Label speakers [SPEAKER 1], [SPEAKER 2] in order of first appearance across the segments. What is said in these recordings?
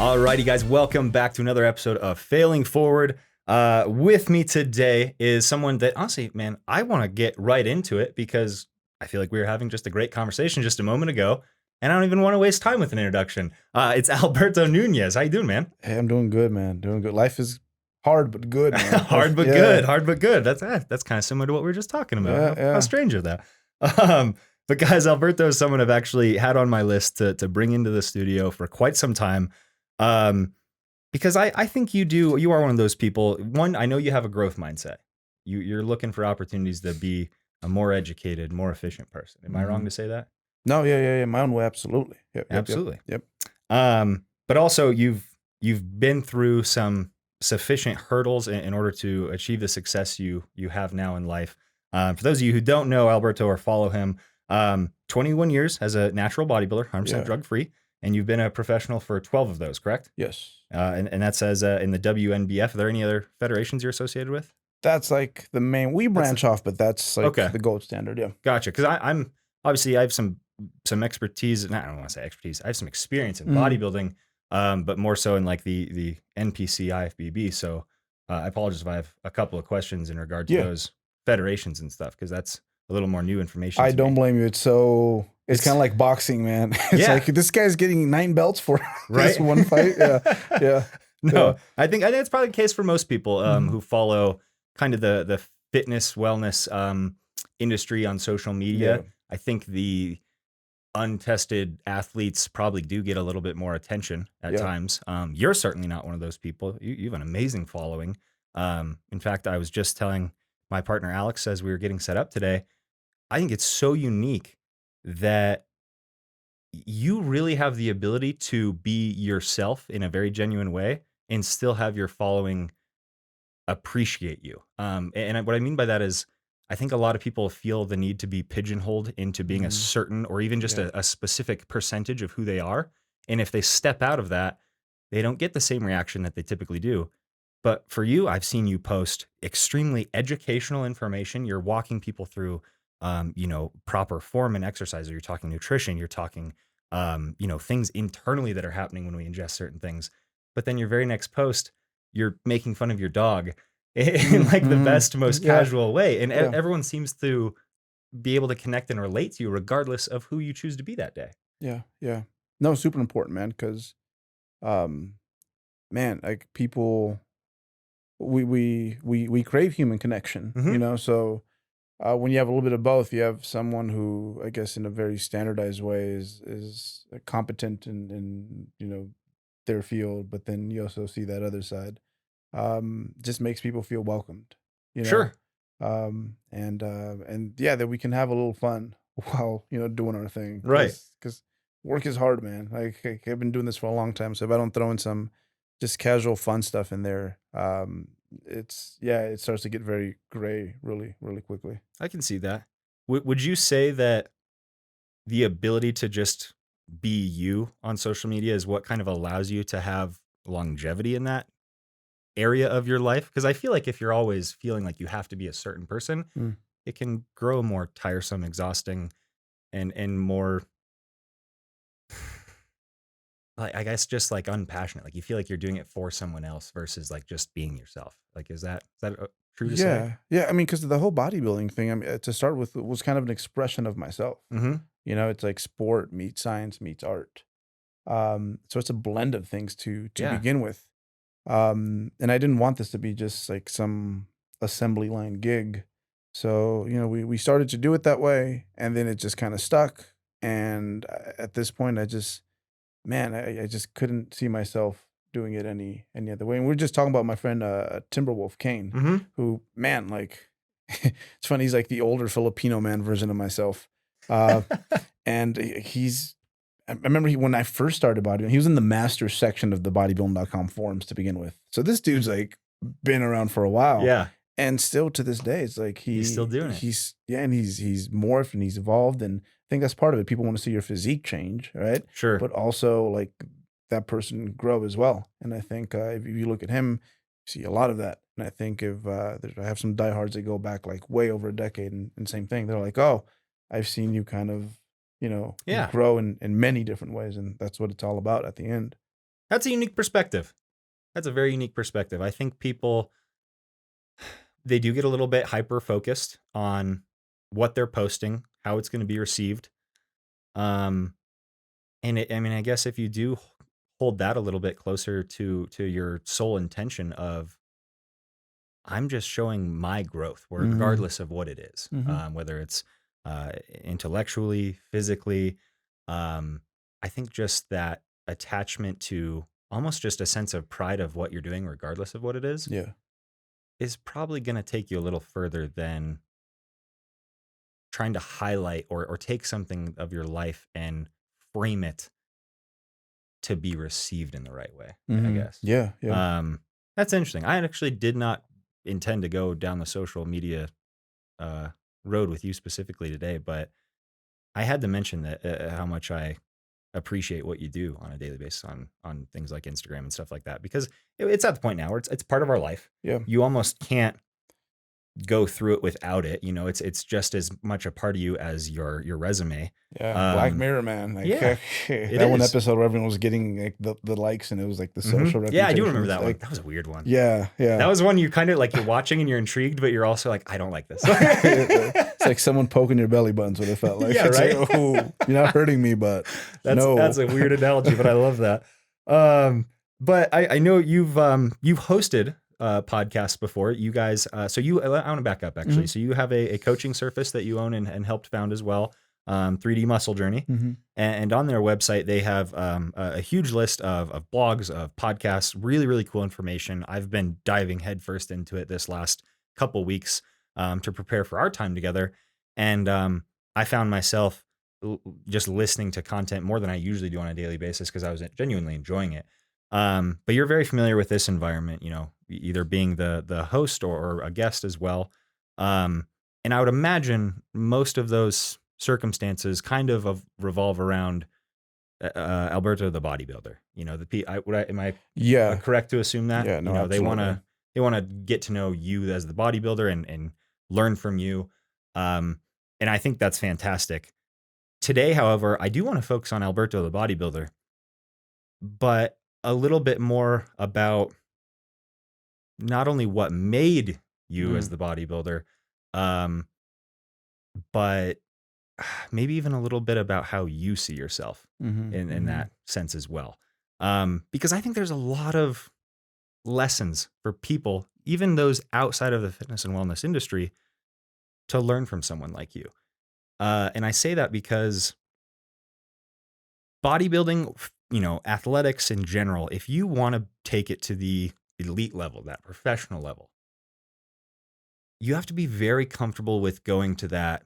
[SPEAKER 1] Alrighty, guys, welcome back to another episode of Failing Forward. With me today is someone that, honestly, man, I want to get right into it because I feel like we were having just a great conversation just a moment ago, and I don't even want to waste time with an introduction. It's Alberto Nunez. How you doing, man?
[SPEAKER 2] Hey, I'm doing good, man. Doing good. Life is hard but good, man.
[SPEAKER 1] Hard but
[SPEAKER 2] Yeah.
[SPEAKER 1] good. Hard but good. That's kind of similar to what we were just talking about.
[SPEAKER 2] Yeah,
[SPEAKER 1] How strange is that? But guys, Alberto is someone I've actually had on my list to bring into the studio for quite some time. Because I think you are one of those people. One, I know you have a growth mindset. You're looking for opportunities to be a more educated, more efficient person. Am I wrong to say that?
[SPEAKER 2] No, yeah. My own way, absolutely. Yep.
[SPEAKER 1] Absolutely.
[SPEAKER 2] Yep.
[SPEAKER 1] But also you've been through some sufficient hurdles in order to achieve the success you have now in life. For those of you who don't know Alberto or follow him, 21 years as a natural bodybuilder, 100%
[SPEAKER 2] Yeah.
[SPEAKER 1] drug-free, and you've been a professional for 12 of those, correct?
[SPEAKER 2] Yes.
[SPEAKER 1] And that says in the WNBF. Are there any other federations you're associated with?
[SPEAKER 2] That's like the main. We branch off, but that's like
[SPEAKER 1] Okay.
[SPEAKER 2] the gold standard. Yeah.
[SPEAKER 1] Gotcha. Because I'm obviously I have some expertise. I don't want to say expertise. I have some experience in
[SPEAKER 2] Mhm.
[SPEAKER 1] bodybuilding, but more so in like the NPC IFBB. So I apologize if I have a couple of questions in regard to
[SPEAKER 2] Yeah.
[SPEAKER 1] those federations and stuff, because that's a little more new information.
[SPEAKER 2] I
[SPEAKER 1] to
[SPEAKER 2] don't
[SPEAKER 1] me.
[SPEAKER 2] blame you. It's kind of like boxing, man. It's
[SPEAKER 1] Yeah.
[SPEAKER 2] like this guy's getting 9 belts for
[SPEAKER 1] Right?
[SPEAKER 2] this one fight. Yeah.
[SPEAKER 1] No,
[SPEAKER 2] Yeah.
[SPEAKER 1] I think that's probably the case for most people
[SPEAKER 2] Mhm.
[SPEAKER 1] who follow kind of the fitness wellness industry on social media.
[SPEAKER 2] Yeah.
[SPEAKER 1] I think the untested athletes probably do get a little bit more attention at
[SPEAKER 2] Yeah.
[SPEAKER 1] times. You're certainly not one of those people. You have an amazing following. In fact, I was just telling my partner Alex as we were getting set up today, I think it's so unique that you really have the ability to be yourself in a very genuine way and still have your following appreciate you. What I mean by that is, I think a lot of people feel the need to be pigeonholed into being a
[SPEAKER 2] Mhm.
[SPEAKER 1] certain or even just
[SPEAKER 2] Yeah.
[SPEAKER 1] a specific percentage of who they are. And if they step out of that, they don't get the same reaction that they typically do. But for you, I've seen you post extremely educational information. You're walking people through, proper form and exercise. Or you're talking nutrition. You're talking, things internally that are happening when we ingest certain things. But then your very next post, you're making fun of your dog in like the
[SPEAKER 2] Mhm.
[SPEAKER 1] best, most
[SPEAKER 2] Yeah.
[SPEAKER 1] casual way. And
[SPEAKER 2] Yeah.
[SPEAKER 1] everyone seems to be able to connect and relate to you regardless of who you choose to be that day.
[SPEAKER 2] Yeah. No, super important, man. Because, um, man, like people. We crave human connection,
[SPEAKER 1] Mhm.
[SPEAKER 2] so when you have a little bit of both, you have someone who, I guess, in a very standardized way is competent in their field, but then you also see that other side. Just makes people feel welcomed, you know
[SPEAKER 1] Sure.
[SPEAKER 2] and yeah, that we can have a little fun while doing our thing,
[SPEAKER 1] Right.
[SPEAKER 2] because work is hard, man. Like, I've been doing this for a long time, so if I don't throw in some just casual fun stuff in there, it starts to get very gray really, really quickly.
[SPEAKER 1] I can see that. Would you say that the ability to just be you on social media is what kind of allows you to have longevity in that area of your life? Because I feel like if you're always feeling like you have to be a certain person,
[SPEAKER 2] Mm.
[SPEAKER 1] it can grow more tiresome, exhausting, and more like, I guess, just like unpassionate. Like you feel like you're doing it for someone else versus like just being yourself. Like is that true to say?
[SPEAKER 2] Yeah. I mean, because the whole bodybuilding thing, I mean, to start with, it was kind of an expression of myself.
[SPEAKER 1] Mm-hmm.
[SPEAKER 2] It's like sport meets science meets art. So it's a blend of things to
[SPEAKER 1] Yeah.
[SPEAKER 2] begin with. And I didn't want this to be just like some assembly line gig. So, we started to do it that way, and then it just kind of stuck. And at this point, I just couldn't see myself doing it any other way. And we're just talking about my friend Timberwolf Kane,
[SPEAKER 1] Mm-hmm.
[SPEAKER 2] who, man, like it's funny, he's like the older Filipino man version of myself. Uh, and I remember when I first started bodybuilding, he was in the master section of the bodybuilding.com forums to begin with. So this dude's like been around for a while.
[SPEAKER 1] Yeah.
[SPEAKER 2] And still to this day, it's like
[SPEAKER 1] He's still doing it.
[SPEAKER 2] he's morphed and he's evolved. And I think that's part of it. People want to see your physique change, right?
[SPEAKER 1] Sure.
[SPEAKER 2] But also like that person grow as well. And I think if you look at him, you see a lot of that. And I think if I have some diehards that go back like way over a decade, and same thing, they're like, oh, I've seen you kind of
[SPEAKER 1] Yeah.
[SPEAKER 2] grow in many different ways, and that's what it's all about at the end.
[SPEAKER 1] That's a unique perspective. That's a very unique perspective. I think people, they do get a little bit hyper focused on what they're posting, how it's going to be received. Um, I mean, I guess if you do hold that a little bit closer to your sole intention of I'm just showing my growth,
[SPEAKER 2] Mhm.
[SPEAKER 1] regardless of what it is,
[SPEAKER 2] Mhm.
[SPEAKER 1] whether it's intellectually, physically. Um, I think just that attachment to almost just a sense of pride of what you're doing, regardless of what it
[SPEAKER 2] Yeah.
[SPEAKER 1] is probably going to take you a little further than trying to highlight or take something of your life and frame it to be received in the right way, I
[SPEAKER 2] Mhm.
[SPEAKER 1] guess.
[SPEAKER 2] Yeah, yeah.
[SPEAKER 1] Um, that's interesting. I actually did not intend to go down the social media uh, road with you specifically today, but I had to mention that how much I appreciate what you do on a daily basis on things like Instagram and stuff like that because it's at the point now where it's part of our life.
[SPEAKER 2] Yeah.
[SPEAKER 1] You almost can't go through it without it. You know, it's just as much a part of you as your resume.
[SPEAKER 2] Yeah, Black
[SPEAKER 1] Um,
[SPEAKER 2] Mirror, man. Like
[SPEAKER 1] yeah, it
[SPEAKER 2] that one
[SPEAKER 1] is.
[SPEAKER 2] episode where everyone was getting like the likes, and it was like the
[SPEAKER 1] Hmm.
[SPEAKER 2] social
[SPEAKER 1] Yeah, I do
[SPEAKER 2] reputation.
[SPEAKER 1] remember
[SPEAKER 2] It's
[SPEAKER 1] that one.
[SPEAKER 2] like,
[SPEAKER 1] That was a weird one.
[SPEAKER 2] yeah,
[SPEAKER 1] That
[SPEAKER 2] yeah.
[SPEAKER 1] was one you kind of like you're watching and you're intrigued, but you're also like, I don't like this.
[SPEAKER 2] It's like someone poking your belly button's what it felt like.
[SPEAKER 1] Yeah,
[SPEAKER 2] It's like,
[SPEAKER 1] right.
[SPEAKER 2] oh, you're not hurting me, but
[SPEAKER 1] That's
[SPEAKER 2] no.
[SPEAKER 1] a weird analogy, but I love that. Um, but I know you've hosted podcasts before. You guys, so you I want to back up actually.
[SPEAKER 2] Mhm.
[SPEAKER 1] So you have a coaching surface that you own and helped found as well, 3D Muscle Journey.
[SPEAKER 2] Mhm.
[SPEAKER 1] And on their website, they have a huge list of blogs, of podcasts, really, really cool information. I've been diving headfirst into it this last couple weeks to prepare for our time together. And I found myself just listening to content more than I usually do on a daily basis because I was genuinely enjoying it. But you're very familiar with this environment, you know, either being the host or a guest as well. And I would imagine most of those circumstances kind of revolve around Alberto the bodybuilder. You know, am I
[SPEAKER 2] Yeah.
[SPEAKER 1] correct to assume that?
[SPEAKER 2] Yeah,
[SPEAKER 1] You
[SPEAKER 2] no,
[SPEAKER 1] know,
[SPEAKER 2] absolutely.
[SPEAKER 1] they want to get to know you as the bodybuilder and learn from you. Um, and I think that's fantastic. Today, however, I do want to focus on Alberto the bodybuilder, but a little bit more about not only what made you as
[SPEAKER 2] Mm.
[SPEAKER 1] the bodybuilder, um, but maybe even a little bit about how you see yourself
[SPEAKER 2] Mhm.
[SPEAKER 1] in
[SPEAKER 2] Mhm.
[SPEAKER 1] that sense as well. Because I think there's a lot of lessons for people, even those outside of the fitness and wellness industry, to learn from someone like you. And I say that because bodybuilding, you know, athletics in general, if you want to take it to the elite level, that professional level, you have to be very comfortable with going to that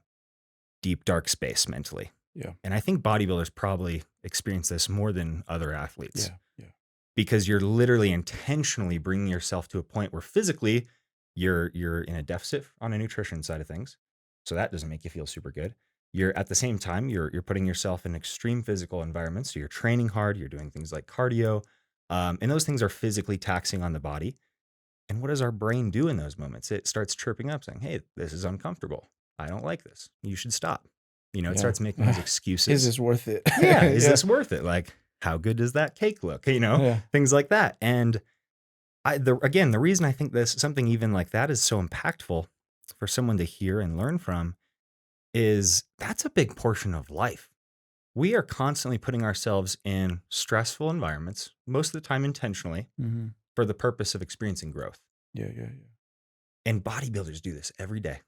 [SPEAKER 1] deep, dark space mentally.
[SPEAKER 2] Yeah.
[SPEAKER 1] And I think bodybuilders probably experience this more than other athletes
[SPEAKER 2] Yeah. Yeah.
[SPEAKER 1] because you're literally intentionally bringing yourself to a point where physically you're in a deficit on a nutrition side of things. So that doesn't make you feel super good. You're at the same time you're putting yourself in extreme physical environments. So you're training hard, you're doing things like cardio, and those things are physically taxing on the body. And what does our brain do in those moments? It starts chirping up saying, "Hey, this is uncomfortable. I don't like this. You should stop." You know, it
[SPEAKER 2] Yeah.
[SPEAKER 1] starts making those
[SPEAKER 2] Is
[SPEAKER 1] excuses.
[SPEAKER 2] this worth it?
[SPEAKER 1] Yeah, is
[SPEAKER 2] Yeah.
[SPEAKER 1] this worth it? Like, how good does that cake look? You know,
[SPEAKER 2] Yeah.
[SPEAKER 1] things like that. And the reason I think this something even like that is so impactful for someone to hear and learn from is that's a big portion of life. We are constantly putting ourselves in stressful environments, most of the time intentionally,
[SPEAKER 2] Mhm.
[SPEAKER 1] for the purpose of experiencing growth.
[SPEAKER 2] Yeah, yeah, yeah.
[SPEAKER 1] And bodybuilders do this every day.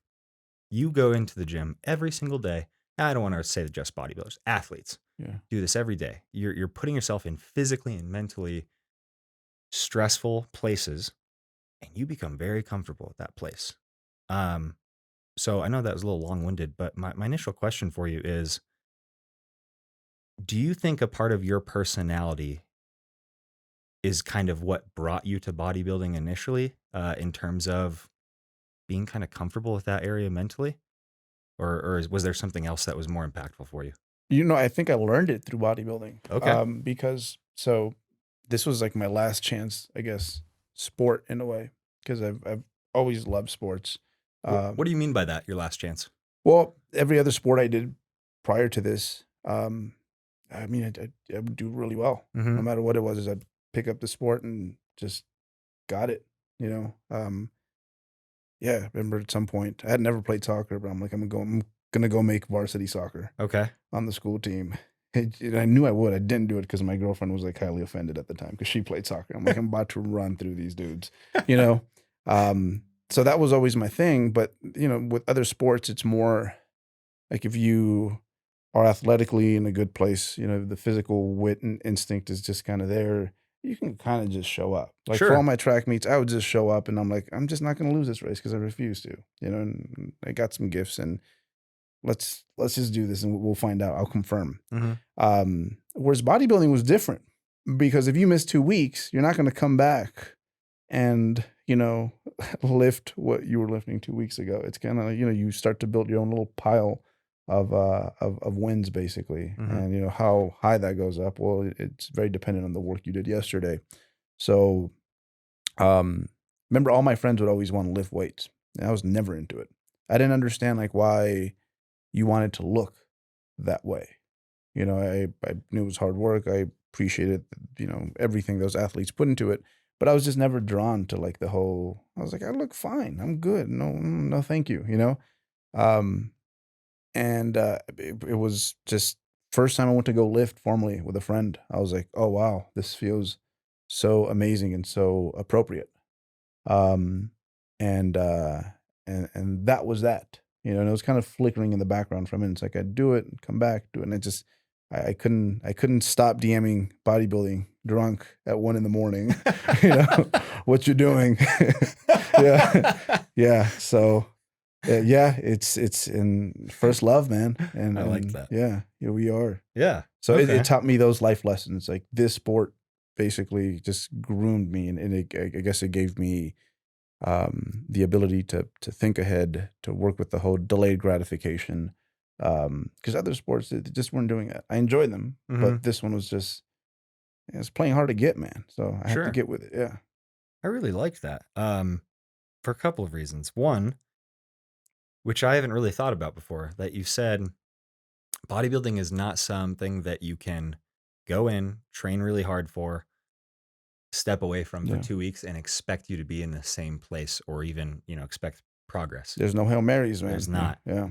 [SPEAKER 1] You go into the gym every single day. I don't want to say just bodybuilders, athletes
[SPEAKER 2] Yeah.
[SPEAKER 1] do this every day. You're putting yourself in physically and mentally stressful places, and you become very comfortable at that place. Um, so I know that was a little long winded, but my initial question for you is: do you think a part of your personality is kind of what brought you to bodybuilding initially, in terms of being kind of comfortable with that area mentally, was there something else that was more impactful for you?
[SPEAKER 2] You know, I think I learned it through bodybuilding.
[SPEAKER 1] Okay.
[SPEAKER 2] Because so this was like my last chance, I guess, sport in a way, because I've always loved sports.
[SPEAKER 1] What
[SPEAKER 2] Um,
[SPEAKER 1] do you mean by that? Your last chance?
[SPEAKER 2] well, every other sport I did prior to this, I mean, I would do really well,
[SPEAKER 1] Mm-hmm.
[SPEAKER 2] no matter what it was. pick up the sport and just got it, you know? Yeah, I remember at some point, I had never played soccer, but I'm gonna go make varsity soccer
[SPEAKER 1] Okay.
[SPEAKER 2] on the school team. And I knew I would. I didn't do it because my girlfriend was like highly offended at the time because she played soccer. I'm like, I'm about to run through these dudes, you know? So that was always my thing. But, with other sports, it's more like if you are athletically in a good place, the physical wit and instinct is just kind of there. You can kind of just show up. Like for all
[SPEAKER 1] Sure.
[SPEAKER 2] my track meets, I would just show up and I'm like, I'm just not going to lose this race because I refuse to, and I got some gifts and let's just do this and we'll find out. I'll confirm.
[SPEAKER 1] Hmm.
[SPEAKER 2] Whereas bodybuilding was different because if you miss 2 weeks, you're not going to come back and lift what you were lifting 2 weeks ago. It's kind of you start to build your own little pile of wins basically,
[SPEAKER 1] Hmm.
[SPEAKER 2] and how high that goes up. Well, it's very dependent on the work you did yesterday. So, um, remember, all my friends would always want to lift weights, and I was never into it. I didn't understand like why you wanted to look that way. I knew it was hard work. I appreciated, everything those athletes put into it. But I was just never drawn to like the whole. I was like, I look fine. I'm good. No, no, thank you. Um, and it was just first time I went to go lift formally with a friend. I was like, oh wow, this feels so amazing and so appropriate. Um, and and that was that. And it was kind of flickering in the background for a minute. It's like I'd do it, and come back, do it, and I couldn't stop DMing bodybuilding drunk at 1 in the morning. you know what you're doing. Yeah, yeah. So yeah, it's in first love, man, and
[SPEAKER 1] I like
[SPEAKER 2] and
[SPEAKER 1] that.
[SPEAKER 2] yeah, here we are.
[SPEAKER 1] Yeah.
[SPEAKER 2] So it
[SPEAKER 1] Okay.
[SPEAKER 2] taught me those life lessons. Like this sport basically just groomed me, and I guess it gave me the ability to think ahead, to work with the whole delayed gratification. Because other sports they just weren't doing it. I enjoyed them,
[SPEAKER 1] Hmm.
[SPEAKER 2] but this one was just it's playing hard to get, man. So I had to
[SPEAKER 1] Sure.
[SPEAKER 2] get with it. Yeah.
[SPEAKER 1] I really liked that. For a couple of reasons. One, which I haven't really thought about before, that you said bodybuilding is not something that you can go in, train really hard for, step away from for
[SPEAKER 2] Yeah.
[SPEAKER 1] 2 weeks and expect you to be in the same place or even, expect progress.
[SPEAKER 2] There's no Hail Marys,
[SPEAKER 1] There's
[SPEAKER 2] man. Yeah.
[SPEAKER 1] not.
[SPEAKER 2] Yeah.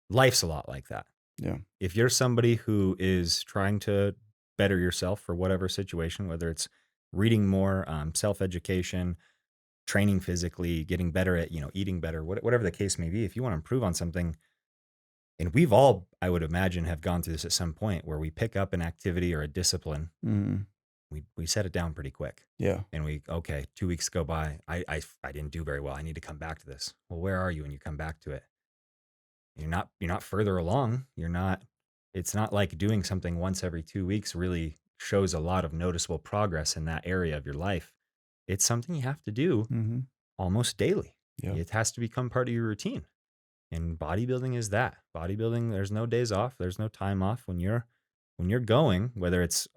[SPEAKER 1] Life's a lot like that.
[SPEAKER 2] Yeah.
[SPEAKER 1] If you're somebody who is trying to better yourself for whatever situation, whether it's reading more, self education, training physically, getting better at, eating better, whatever the case may be, if you want to improve on something, and we've all, I would imagine, have gone through this at some point where we pick up an activity or a discipline,
[SPEAKER 2] Mhm.
[SPEAKER 1] we set it down pretty quick.
[SPEAKER 2] Yeah.
[SPEAKER 1] And okay, 2 weeks go by. I didn't do very well. I need to come back to this. Well, where are you when you come back to it? You're not further along. It's not like doing something once every 2 weeks really shows a lot of noticeable progress in that area of your life. It's something you have to do
[SPEAKER 2] Mhm.
[SPEAKER 1] almost daily.
[SPEAKER 2] Yeah.
[SPEAKER 1] It has to become part of your routine. And bodybuilding is that. Bodybuilding, there's no days off, there's no time off when you're going, whether it's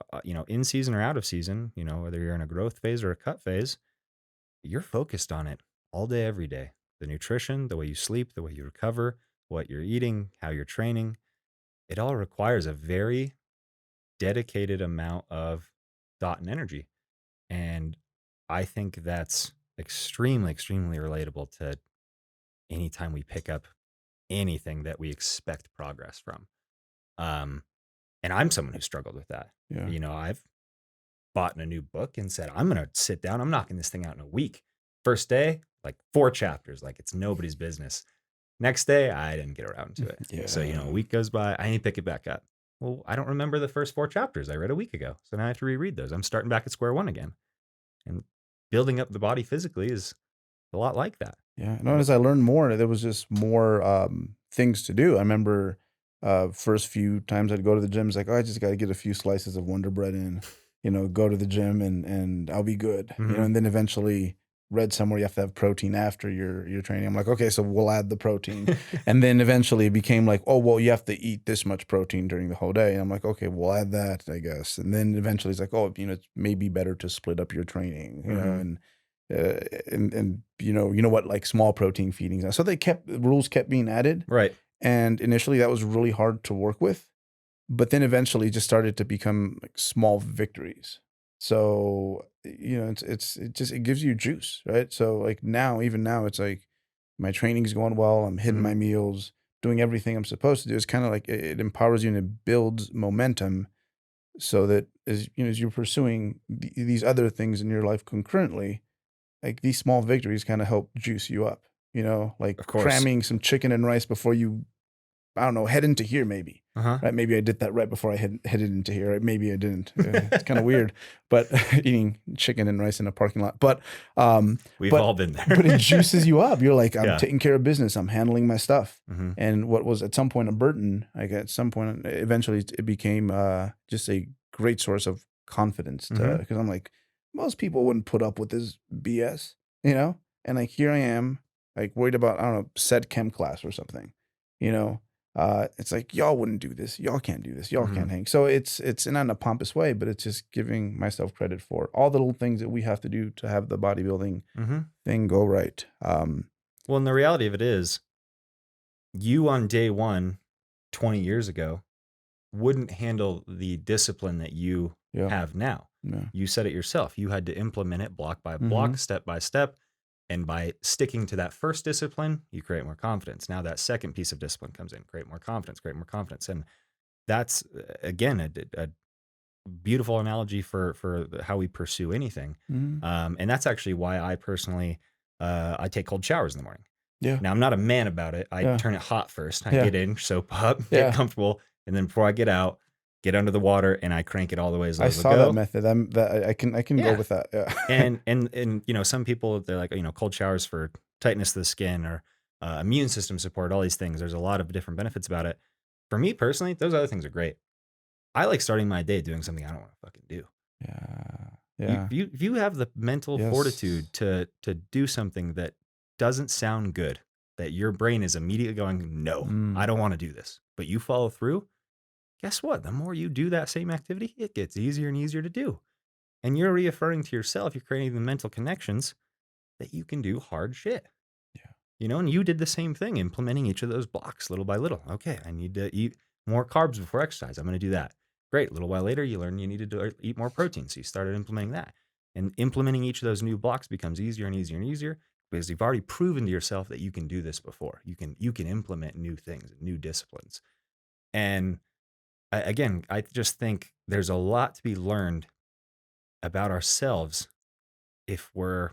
[SPEAKER 1] in season or out of season, whether you're in a growth phase or a cut phase, you're focused on it all day every day. The nutrition, the way you sleep, the way you recover, what you're eating, how you're training, it all requires a very dedicated amount of thought and energy. And I think that's extremely, extremely relatable to anytime we pick up anything that we expect progress from. Um, and I'm someone who struggled with that.
[SPEAKER 2] Yeah.
[SPEAKER 1] I've bought a new book and said, I'm going to sit down, I'm knocking this thing out in a week. First day, like 4 chapters, like it's nobody's business. Next day, I didn't get around to it. So, a
[SPEAKER 2] Yeah.
[SPEAKER 1] week goes by, I need to pick it back up. Well, I don't remember the first 4 chapters I read a week ago. So now I have to reread those. I'm starting back at square one again. And building up the body physically is a lot like that.
[SPEAKER 2] Yeah. No, as I learned more, there was just more things to do. I remember first few times I'd go to the gym, it's like, oh, I just got to get a few slices of Wonder Bread in, go to the gym and I'll be good.
[SPEAKER 1] Hmm.
[SPEAKER 2] And then eventually read somewhere you have to have protein after your training. I'm like, okay, so we'll add the protein. And then eventually it became like, oh, well, you have to eat this much protein during the whole day. And I'm like, okay, we'll add that, I guess. And then eventually it's like, oh, it's maybe better to split up your training,
[SPEAKER 1] Hmm.
[SPEAKER 2] and what, like small protein feedings are. So the rules kept being added,
[SPEAKER 1] Right.
[SPEAKER 2] and initially that was really hard to work with, but then eventually it just started to become like small victories. So, it gives you juice, right? So, like, now, even now, it's like my training's going well, I'm hitting
[SPEAKER 1] Mhm.
[SPEAKER 2] my meals, doing everything I'm supposed to do. It's kinda like it empowers you and it builds momentum so that as you're pursuing these other things in your life concurrently, like, these small victories kinda help juice you up, like
[SPEAKER 1] Of course.
[SPEAKER 2] cramming some chicken and rice before you, I don't know, head into here maybe,
[SPEAKER 1] Uh-huh.
[SPEAKER 2] right? Maybe I did that right before I headed into here, right? Maybe I didn't. It's kinda weird, but eating chicken and rice in a parking lot, um,
[SPEAKER 1] We've
[SPEAKER 2] but
[SPEAKER 1] all been there.
[SPEAKER 2] but it juices you up. You're like, "I'm
[SPEAKER 1] Yeah.
[SPEAKER 2] taking care of business, I'm handling my stuff."
[SPEAKER 1] Mhm.
[SPEAKER 2] And what was at some point a burden, like, at some point, eventually it became, just a great source of confidence to
[SPEAKER 1] Mhm.
[SPEAKER 2] because I'm like, "Most people wouldn't put up with this BS," you know? And, like, here I am, like, worried about, I don't know, said chem class or something, you know? It's like, "Y'all wouldn't do this. Y'all can't do this. Y'all can't
[SPEAKER 1] Mhm.
[SPEAKER 2] hang." So it's not in a pompous way, but it's just giving myself credit for all the little things that we have to do to have the bodybuilding
[SPEAKER 1] Mhm.
[SPEAKER 2] thing go right.
[SPEAKER 1] Well, and the reality of it is, you on day 1, 20 years ago, wouldn't handle the discipline that you
[SPEAKER 2] Yeah,
[SPEAKER 1] have now.
[SPEAKER 2] yeah.
[SPEAKER 1] You said it yourself. You had to implement it block by block,
[SPEAKER 2] Mhm,
[SPEAKER 1] step by step. And by sticking to that first discipline, you create more confidence. Now that second piece of discipline comes in, create more confidence, create more confidence. And that's again a beautiful analogy for how we pursue anything.
[SPEAKER 2] mhm.
[SPEAKER 1] And that's actually why I personally I take cold showers in the morning.
[SPEAKER 2] Yeah,
[SPEAKER 1] Now I'm not a man about it. I
[SPEAKER 2] yeah,
[SPEAKER 1] turn it hot first. I
[SPEAKER 2] yeah,
[SPEAKER 1] get in, soap up, get
[SPEAKER 2] yeah.
[SPEAKER 1] comfortable, and then before I get out, get under the water and I crank it all the way as low
[SPEAKER 2] I
[SPEAKER 1] as it'll
[SPEAKER 2] saw that
[SPEAKER 1] go.
[SPEAKER 2] method. I can go
[SPEAKER 1] Yeah.
[SPEAKER 2] with that, yeah.
[SPEAKER 1] And some people they're like, cold showers for tightness of the skin or immune system support, all these things. There's a lot of different benefits about it. For me personally, those other things are great. I like starting my day doing something I don't want to fucking do.
[SPEAKER 2] Yeah,
[SPEAKER 1] You
[SPEAKER 2] yeah,
[SPEAKER 1] if you if you have the mental
[SPEAKER 2] yes.
[SPEAKER 1] fortitude to do something that doesn't sound good, that your brain is immediately going, "No, I
[SPEAKER 2] Mm,
[SPEAKER 1] don't wanna do this," but you follow through, guess what? The more you do that same activity, it gets easier and easier to do. And you're reaffirming to yourself, you're creating the mental connections that you can do hard shit.
[SPEAKER 2] yeah,
[SPEAKER 1] And you did the same thing, implementing each of those blocks little by little. Okay, I need to eat more carbs before exercise. I'm going to do that. Great. A little while later, you learn you needed to eat more protein. So you started implementing that. And implementing each of those new blocks becomes easier and easier and easier because you've already proven to yourself that you can do this before. You can implement new things, new disciplines. And again, I just think there's a lot to be learned about ourselves if we're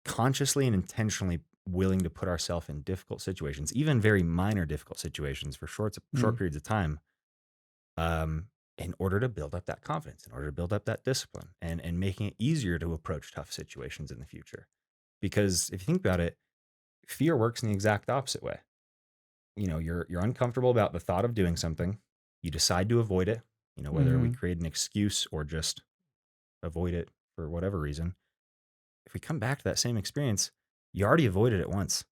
[SPEAKER 1] consciously and intentionally willing to put ourselves in difficult situations, even very minor difficult situations for short
[SPEAKER 2] mm,
[SPEAKER 1] periods of time, um, in order to build up that confidence, in order to build up that discipline, and making it easier to approach tough situations in the future. Because if you think about it, fear works in the exact opposite way. You're uncomfortable about the thought of doing something, you decide to avoid it. Whether we
[SPEAKER 2] mhm.
[SPEAKER 1] create an excuse or just avoid it for whatever reason. If we come back to that same experience, you already avoided it once.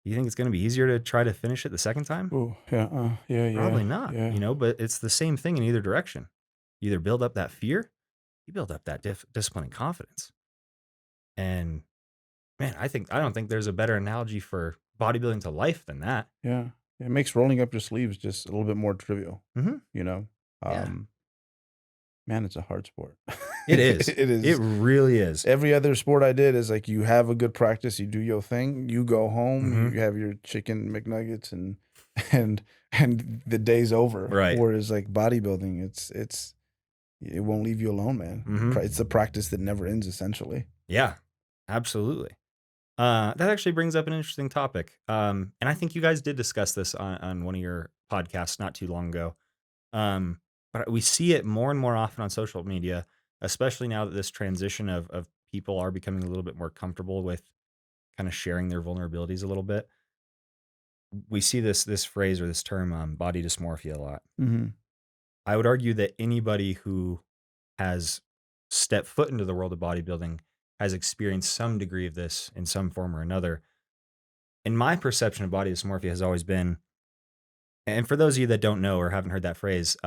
[SPEAKER 1] You think it's gonna be easier to try to finish it the second time?
[SPEAKER 2] Ooh, yeah, yeah,
[SPEAKER 1] Probably
[SPEAKER 2] yeah,
[SPEAKER 1] not,
[SPEAKER 2] yeah,
[SPEAKER 1] but it's the same thing in either direction. You either build up that fear, you build up that discipline and confidence. And man, I don't think there's a better analogy for bodybuilding to life than that.
[SPEAKER 2] yeah. It makes rolling up your sleeves just a little bit more trivial,
[SPEAKER 1] Mhm.
[SPEAKER 2] you know?
[SPEAKER 1] Yeah.
[SPEAKER 2] Um, Man, it's a hard sport.
[SPEAKER 1] It is.
[SPEAKER 2] It
[SPEAKER 1] It
[SPEAKER 2] is.
[SPEAKER 1] really is.
[SPEAKER 2] Every other sport I did is like you have a good practice, you do your thing, you go home,
[SPEAKER 1] Mhm.
[SPEAKER 2] you have your chicken McNuggets and and the day's over.
[SPEAKER 1] Right.
[SPEAKER 2] Whereas like bodybuilding, it won't leave you alone, man.
[SPEAKER 1] Mhm.
[SPEAKER 2] It's the practice that never ends essentially.
[SPEAKER 1] Yeah. Absolutely. That actually brings up an interesting topic. And I think you guys did discuss this on one of your podcasts not too long ago. Um, but we see it more and more often on social media, especially now that this transition of people are becoming a little bit more comfortable with kind of sharing their vulnerabilities a little bit. We see this phrase or this term, body dysmorphia, a lot.
[SPEAKER 2] Mhm.
[SPEAKER 1] I would argue that anybody who has stepped foot into the world of bodybuilding has experienced some degree of this in some form or another. And my perception of body dysmorphia has always been, and for those of you that don't know or haven't heard that phrase,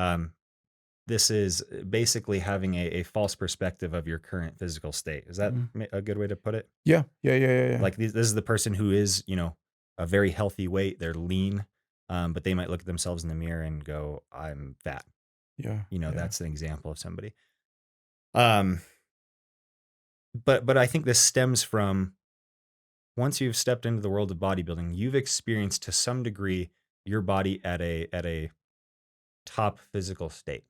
[SPEAKER 1] this is basically having a false perspective of your current physical state. Is that
[SPEAKER 2] Mhm.
[SPEAKER 1] a good way to put it?
[SPEAKER 2] Yeah. Yeah, yeah, yeah, yeah.
[SPEAKER 1] Like this is the person who is, a very healthy weight. They're lean, but they might look at themselves in the mirror and go, "I'm fat."
[SPEAKER 2] Yeah, yeah.
[SPEAKER 1] That's an example of somebody. Um, but I think this stems from once you've stepped into the world of bodybuilding, you've experienced to some degree your body at a top physical state.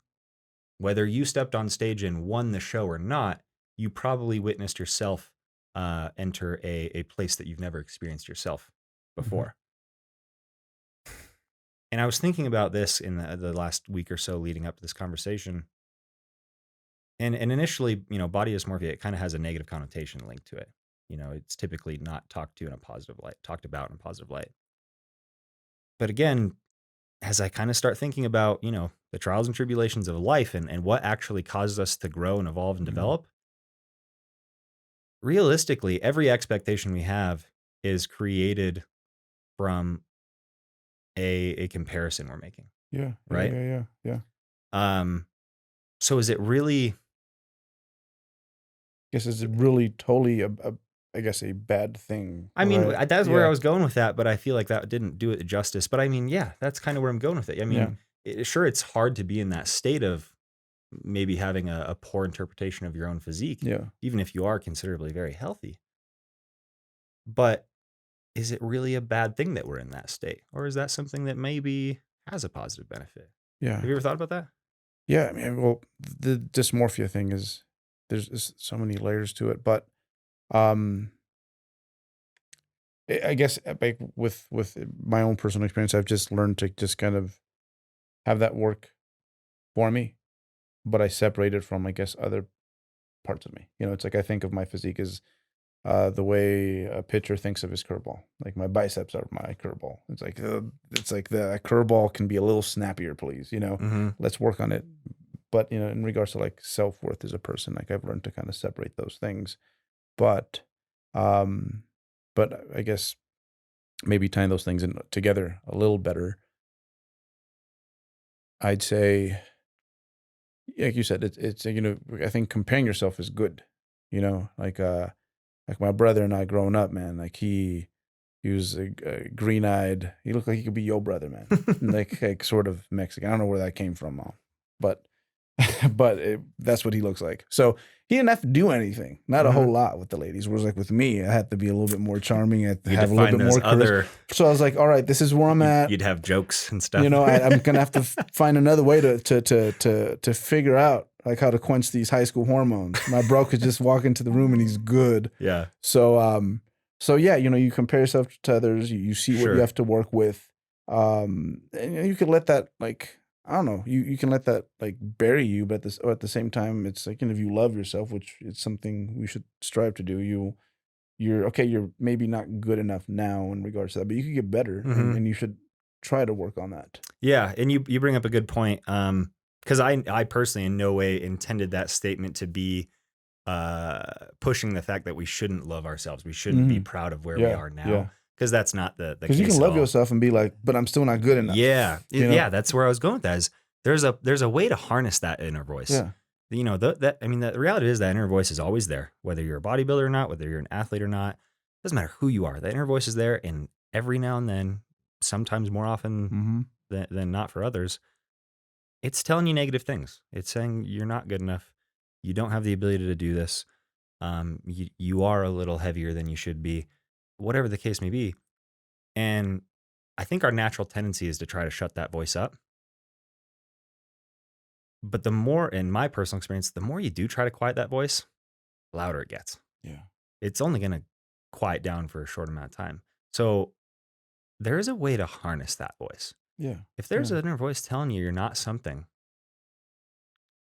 [SPEAKER 1] Whether you stepped on stage and won the show or not, you probably witnessed yourself enter a place that you've never experienced yourself
[SPEAKER 2] Mhm.
[SPEAKER 1] before. And I was thinking about this in the last week or so leading up to this conversation. And initially, body dysmorphia, it kind of has a negative connotation linked to it. It's typically not talked to in a positive light, talked about in a positive light. But again, as I kind of start thinking about, the trials and tribulations of life and what actually causes us to grow and evolve and
[SPEAKER 2] Mhm.
[SPEAKER 1] develop, realistically, every expectation we have is created from a comparison we're making,
[SPEAKER 2] Yeah, yeah,
[SPEAKER 1] right?
[SPEAKER 2] yeah, yeah, yeah.
[SPEAKER 1] Um, so is it really,
[SPEAKER 2] Guess it's really totally a I guess a bad thing,
[SPEAKER 1] I mean,
[SPEAKER 2] right?
[SPEAKER 1] that's where I
[SPEAKER 2] Yeah,
[SPEAKER 1] was going with that, but I feel like that didn't do it justice. But I mean, yeah, that's kind of where I'm going with it. I
[SPEAKER 2] yeah,
[SPEAKER 1] mean, sure, it's hard to be in that state of maybe having a poor interpretation of your own physique,
[SPEAKER 2] yeah,
[SPEAKER 1] even if you are considerably very healthy. But is it really a bad thing that we're in that state? Or is that something that maybe has a positive benefit?
[SPEAKER 2] yeah.
[SPEAKER 1] Have you ever thought about that?
[SPEAKER 2] Yeah, I mean, well, the dysmorphia thing is there's so many layers to it, but um I guess like with my own personal experience, I've just learned to just kind of have that work for me, but I separate it from I guess other parts of me. It's like I think of my physique as the way a pitcher thinks of his curveball. Like my biceps are my curveball. It's like the curveball can be a little snappier, please.
[SPEAKER 1] Mm-hmm.
[SPEAKER 2] Let's work on it. But in regards to like self worth as a person, like I've learned to kind of separate those things. But, um, but I guess maybe tying those things in together a little better. I'd say, like you said, it's I think comparing yourself is good. Like my brother and I growing up, man. Like he was a green-eyed. He looked like he could be your brother, man. Like sort of Mexican. I don't know where that came from, Mom, but that's what he looks like. So he didn't have to do anything, not a
[SPEAKER 1] Mm-hmm.
[SPEAKER 2] whole lot with the ladies. Whereas like with me, I had to be a little bit more charming. I had to
[SPEAKER 1] You
[SPEAKER 2] have a little
[SPEAKER 1] define
[SPEAKER 2] bit
[SPEAKER 1] those
[SPEAKER 2] more charisma.
[SPEAKER 1] other,
[SPEAKER 2] So I was like, all right, this is where I'm at.
[SPEAKER 1] you'd have jokes and stuff.
[SPEAKER 2] I'm gonna have to find another way to figure out like how to quench these high school hormones. My bro could just walk into the room and he's good.
[SPEAKER 1] Yeah,
[SPEAKER 2] So yeah, you compare yourself to others, you see what you
[SPEAKER 1] sure.
[SPEAKER 2] have to work with. And you can let that like I don't know, you can let that like bury you, but at the same time, it's like, if you love yourself, which it's something we should strive to do, you're okay, you're maybe not good enough now in regards to that, but you could get better
[SPEAKER 1] Mm-hmm.
[SPEAKER 2] and you should try to work on that.
[SPEAKER 1] Yeah, and you bring up a good point. Because I personally in no way intended that statement to be pushing the fact that we shouldn't love ourselves. We shouldn't be
[SPEAKER 2] Mhm.
[SPEAKER 1] proud of where we
[SPEAKER 2] Yeah,
[SPEAKER 1] are now.
[SPEAKER 2] yeah.
[SPEAKER 1] Because that's not the
[SPEAKER 2] Because you can
[SPEAKER 1] case at
[SPEAKER 2] love
[SPEAKER 1] all.
[SPEAKER 2] yourself and be like, "But I'm still not good enough."
[SPEAKER 1] Yeah,
[SPEAKER 2] You know?
[SPEAKER 1] yeah, that's where I was going with that. Is there's a way to harness that inner voice.
[SPEAKER 2] Yeah.
[SPEAKER 1] That I mean, the reality is that inner voice is always there, whether you're a bodybuilder or not, whether you're an athlete or not. Doesn't matter who you are. The inner voice is there, and every now and then, sometimes more often
[SPEAKER 2] Mhm.
[SPEAKER 1] than not for others, it's telling you negative things. It's saying you're not good enough. You don't have the ability to do this. You are a little heavier than you should be, whatever the case may be. And I think our natural tendency is to try to shut that voice up. But the more, in my personal experience, the more you do try to quiet that voice, louder it gets.
[SPEAKER 2] Yeah.
[SPEAKER 1] It's only going to quiet down for a short amount of time. So there is a way to harness that voice.
[SPEAKER 2] Yeah.
[SPEAKER 1] If there's
[SPEAKER 2] Yeah.
[SPEAKER 1] an inner voice telling you you're not something,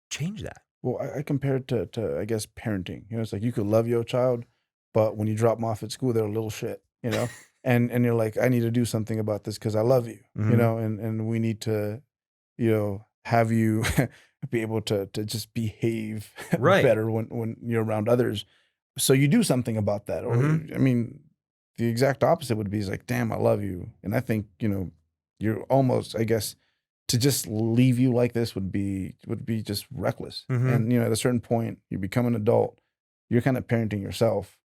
[SPEAKER 1] change that.
[SPEAKER 2] Well, I compare it to I guess parenting. It's like you could love your child, but when you drop them off at school, they're a little shit. And you're like, I need to do something about this because I love you,
[SPEAKER 1] Hmm.
[SPEAKER 2] and we need to, have you be able to just behave
[SPEAKER 1] Right.
[SPEAKER 2] better when you're around others. So you do something about that. Or
[SPEAKER 1] Hmm.
[SPEAKER 2] I mean, the exact opposite would be is like, damn, I love you. And I think, you're almost, I guess, to just leave you like this would be just reckless.
[SPEAKER 1] Hmm.
[SPEAKER 2] And at a certain point, you become an adult, you're kind of parenting yourself.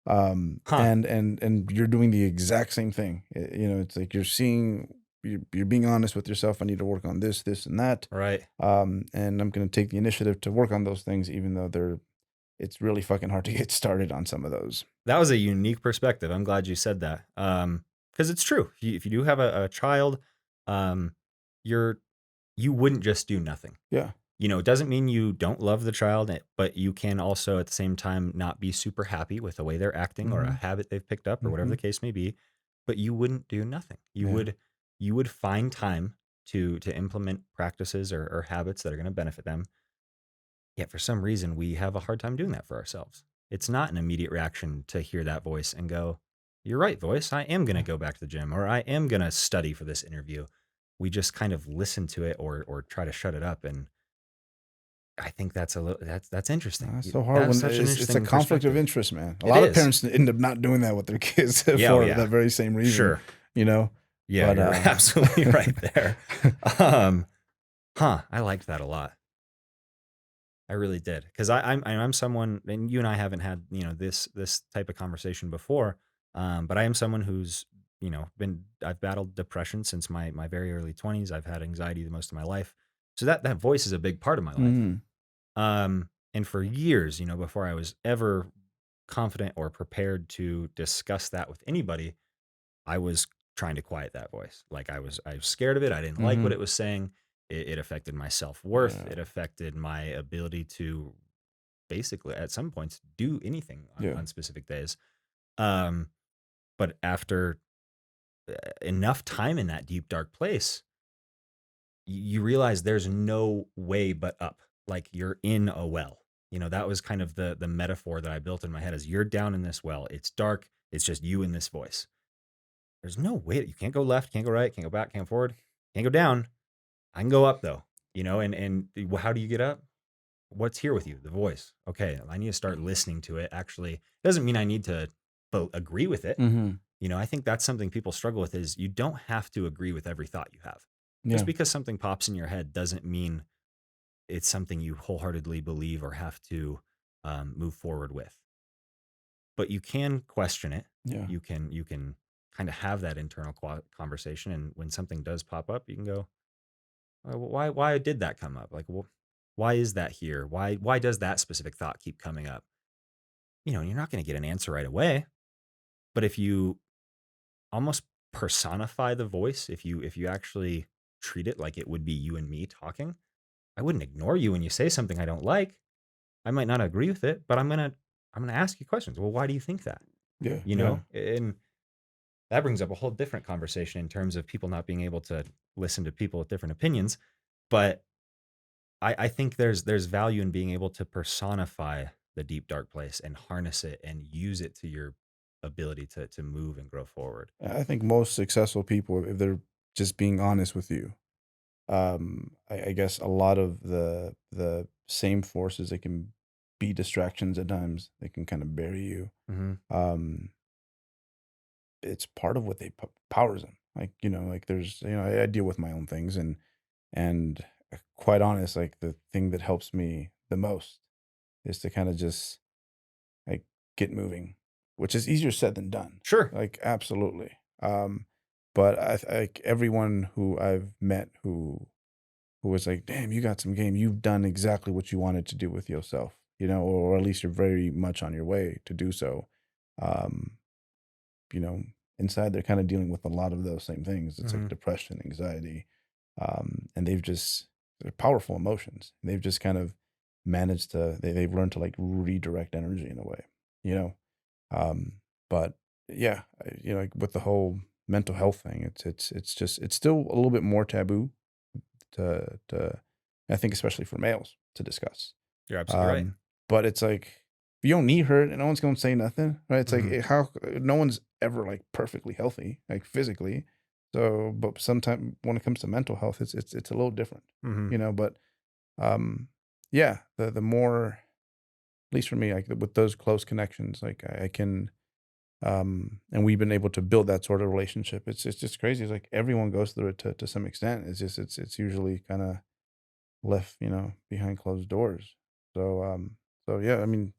[SPEAKER 1] Huh.
[SPEAKER 2] And you're doing the exact same thing. It's like you're seeing you're being honest with yourself. I need to work on this, and that.
[SPEAKER 1] Right.
[SPEAKER 2] And I'm going to take the initiative to work on those things, even though it's really fucking hard to get started on some of those.
[SPEAKER 1] That was a unique perspective. I'm glad you said that. Because it's true. If you do have a child, um, you're you wouldn't just do nothing.
[SPEAKER 2] Yeah.
[SPEAKER 1] It doesn't mean you don't love the child, but you can also at the same time not be super happy with the way they're acting or a
[SPEAKER 2] Hmm.
[SPEAKER 1] habit they've picked up or whatever
[SPEAKER 2] Hmm.
[SPEAKER 1] the case may be. But you wouldn't do nothing. You
[SPEAKER 2] Yeah.
[SPEAKER 1] would you would find time to implement practices or habits that are going to benefit them. Yet for some reason we have a hard time doing that for ourselves. It's not an immediate reaction to hear that voice and go, "You're right, voice. I am going to go back to the gym or I am going to study for this interview." We just kind of listen to it or try to shut it up, and I think that's interesting.
[SPEAKER 2] It's so hard
[SPEAKER 1] That's
[SPEAKER 2] when
[SPEAKER 1] such an
[SPEAKER 2] it's a
[SPEAKER 1] interesting
[SPEAKER 2] conflict of
[SPEAKER 1] perspective.
[SPEAKER 2] interest, man. A
[SPEAKER 1] It
[SPEAKER 2] lot of
[SPEAKER 1] is.
[SPEAKER 2] parents end up not doing that with their kids
[SPEAKER 1] Yeah, oh
[SPEAKER 2] for
[SPEAKER 1] yeah.
[SPEAKER 2] that very same reason,
[SPEAKER 1] Sure.
[SPEAKER 2] you know.
[SPEAKER 1] Yeah,
[SPEAKER 2] But
[SPEAKER 1] you're absolutely right there. Um, I liked that a lot. I really did. Because I'm someone, and you and I haven't had, this type of conversation before. But I am someone who's, I've battled depression since my very early 20s. I've had anxiety the most of my life. So that voice is a big part of my life.
[SPEAKER 2] Mhm.
[SPEAKER 1] And for years, before I was ever confident or prepared to discuss that with anybody, I was trying to quiet that voice. Like I was scared of it. I didn't like what
[SPEAKER 2] Mhm.
[SPEAKER 1] it was saying. It affected my self worth.
[SPEAKER 2] Yeah.
[SPEAKER 1] It affected my ability to basically, at some points, do anything
[SPEAKER 2] Yeah.
[SPEAKER 1] on specific days. Um, but after enough time in that deep dark place, you realize there's no way but up. Like you're in a well. That was kind of the metaphor that I built in my head. Is you're down in this well. It's dark. It's just you and this voice. There's no way. You can't go left, can't go right, can't go back, can't go forward, can't go down. I can go up though. And how do you get up? What's here with you? The voice. Okay, I need to start listening to it. Actually, doesn't mean I need to agree with it.
[SPEAKER 2] Mhm.
[SPEAKER 1] I think that's something people struggle with is you don't have to agree with every thought you have. Just
[SPEAKER 2] Yeah.
[SPEAKER 1] because something pops in your head doesn't mean it's something you wholeheartedly believe or have to move forward with. But you can question it.
[SPEAKER 2] Yeah.
[SPEAKER 1] You can kind of have that internal conversation, and when something does pop up, you can go, why did that come up? Like, why is that here? Why does that specific thought keep coming up? You're not going to get an answer right away, but if you almost personify the voice, if you actually treat it like it would be you and me talking, I wouldn't ignore you when you say something I don't like. I might not agree with it, but I'm gonna ask you questions. Well, why do you think that?
[SPEAKER 2] Yeah. Yeah.
[SPEAKER 1] And that brings up a whole different conversation in terms of people not being able to listen to people with different opinions. But I think there's value in being able to personify the deep dark place and harness it and use it to your ability to move and grow forward.
[SPEAKER 2] I think most successful people, if they're just being honest with you, I guess a lot of the same forces that can be distractions at times, they can kind of bury you.
[SPEAKER 1] Hmm.
[SPEAKER 2] Um, it's part of what powers them. Like, like there's, I deal with my own things, and quite honest, like the thing that helps me the most is to kind of just like get moving, which is easier said than done.
[SPEAKER 1] Sure.
[SPEAKER 2] Like absolutely. But like everyone who I've met who was like, "Damn, you got some game. You've done exactly what you wanted to do with yourself, or at least you're very much on your way to do so." Um, you know, inside they're kind of dealing with a lot of those same things. It's like
[SPEAKER 1] Hmm.
[SPEAKER 2] depression, anxiety, and they're powerful emotions. They've just kind of managed to they've learned to like redirect energy in a way, you know. Um, but yeah, like with the whole mental health thing, it's still a little bit more taboo to I think especially for males to discuss.
[SPEAKER 1] You're absolutely right.
[SPEAKER 2] Um, but it's like if you don't need hurt and no one's gonna say nothing, right? It's like
[SPEAKER 1] Hmm.
[SPEAKER 2] how no one's ever like perfectly healthy, like physically. So, but sometimes when it comes to mental health, it's a little different,
[SPEAKER 1] Hmm.
[SPEAKER 2] But um, yeah, the more, at least for me, like with those close connections, like I can, and we've been able to build that sort of relationship. It's just crazy. It's like everyone goes through it to some extent. It's just it's usually kind of left, behind closed doors. So, so yeah, I mean,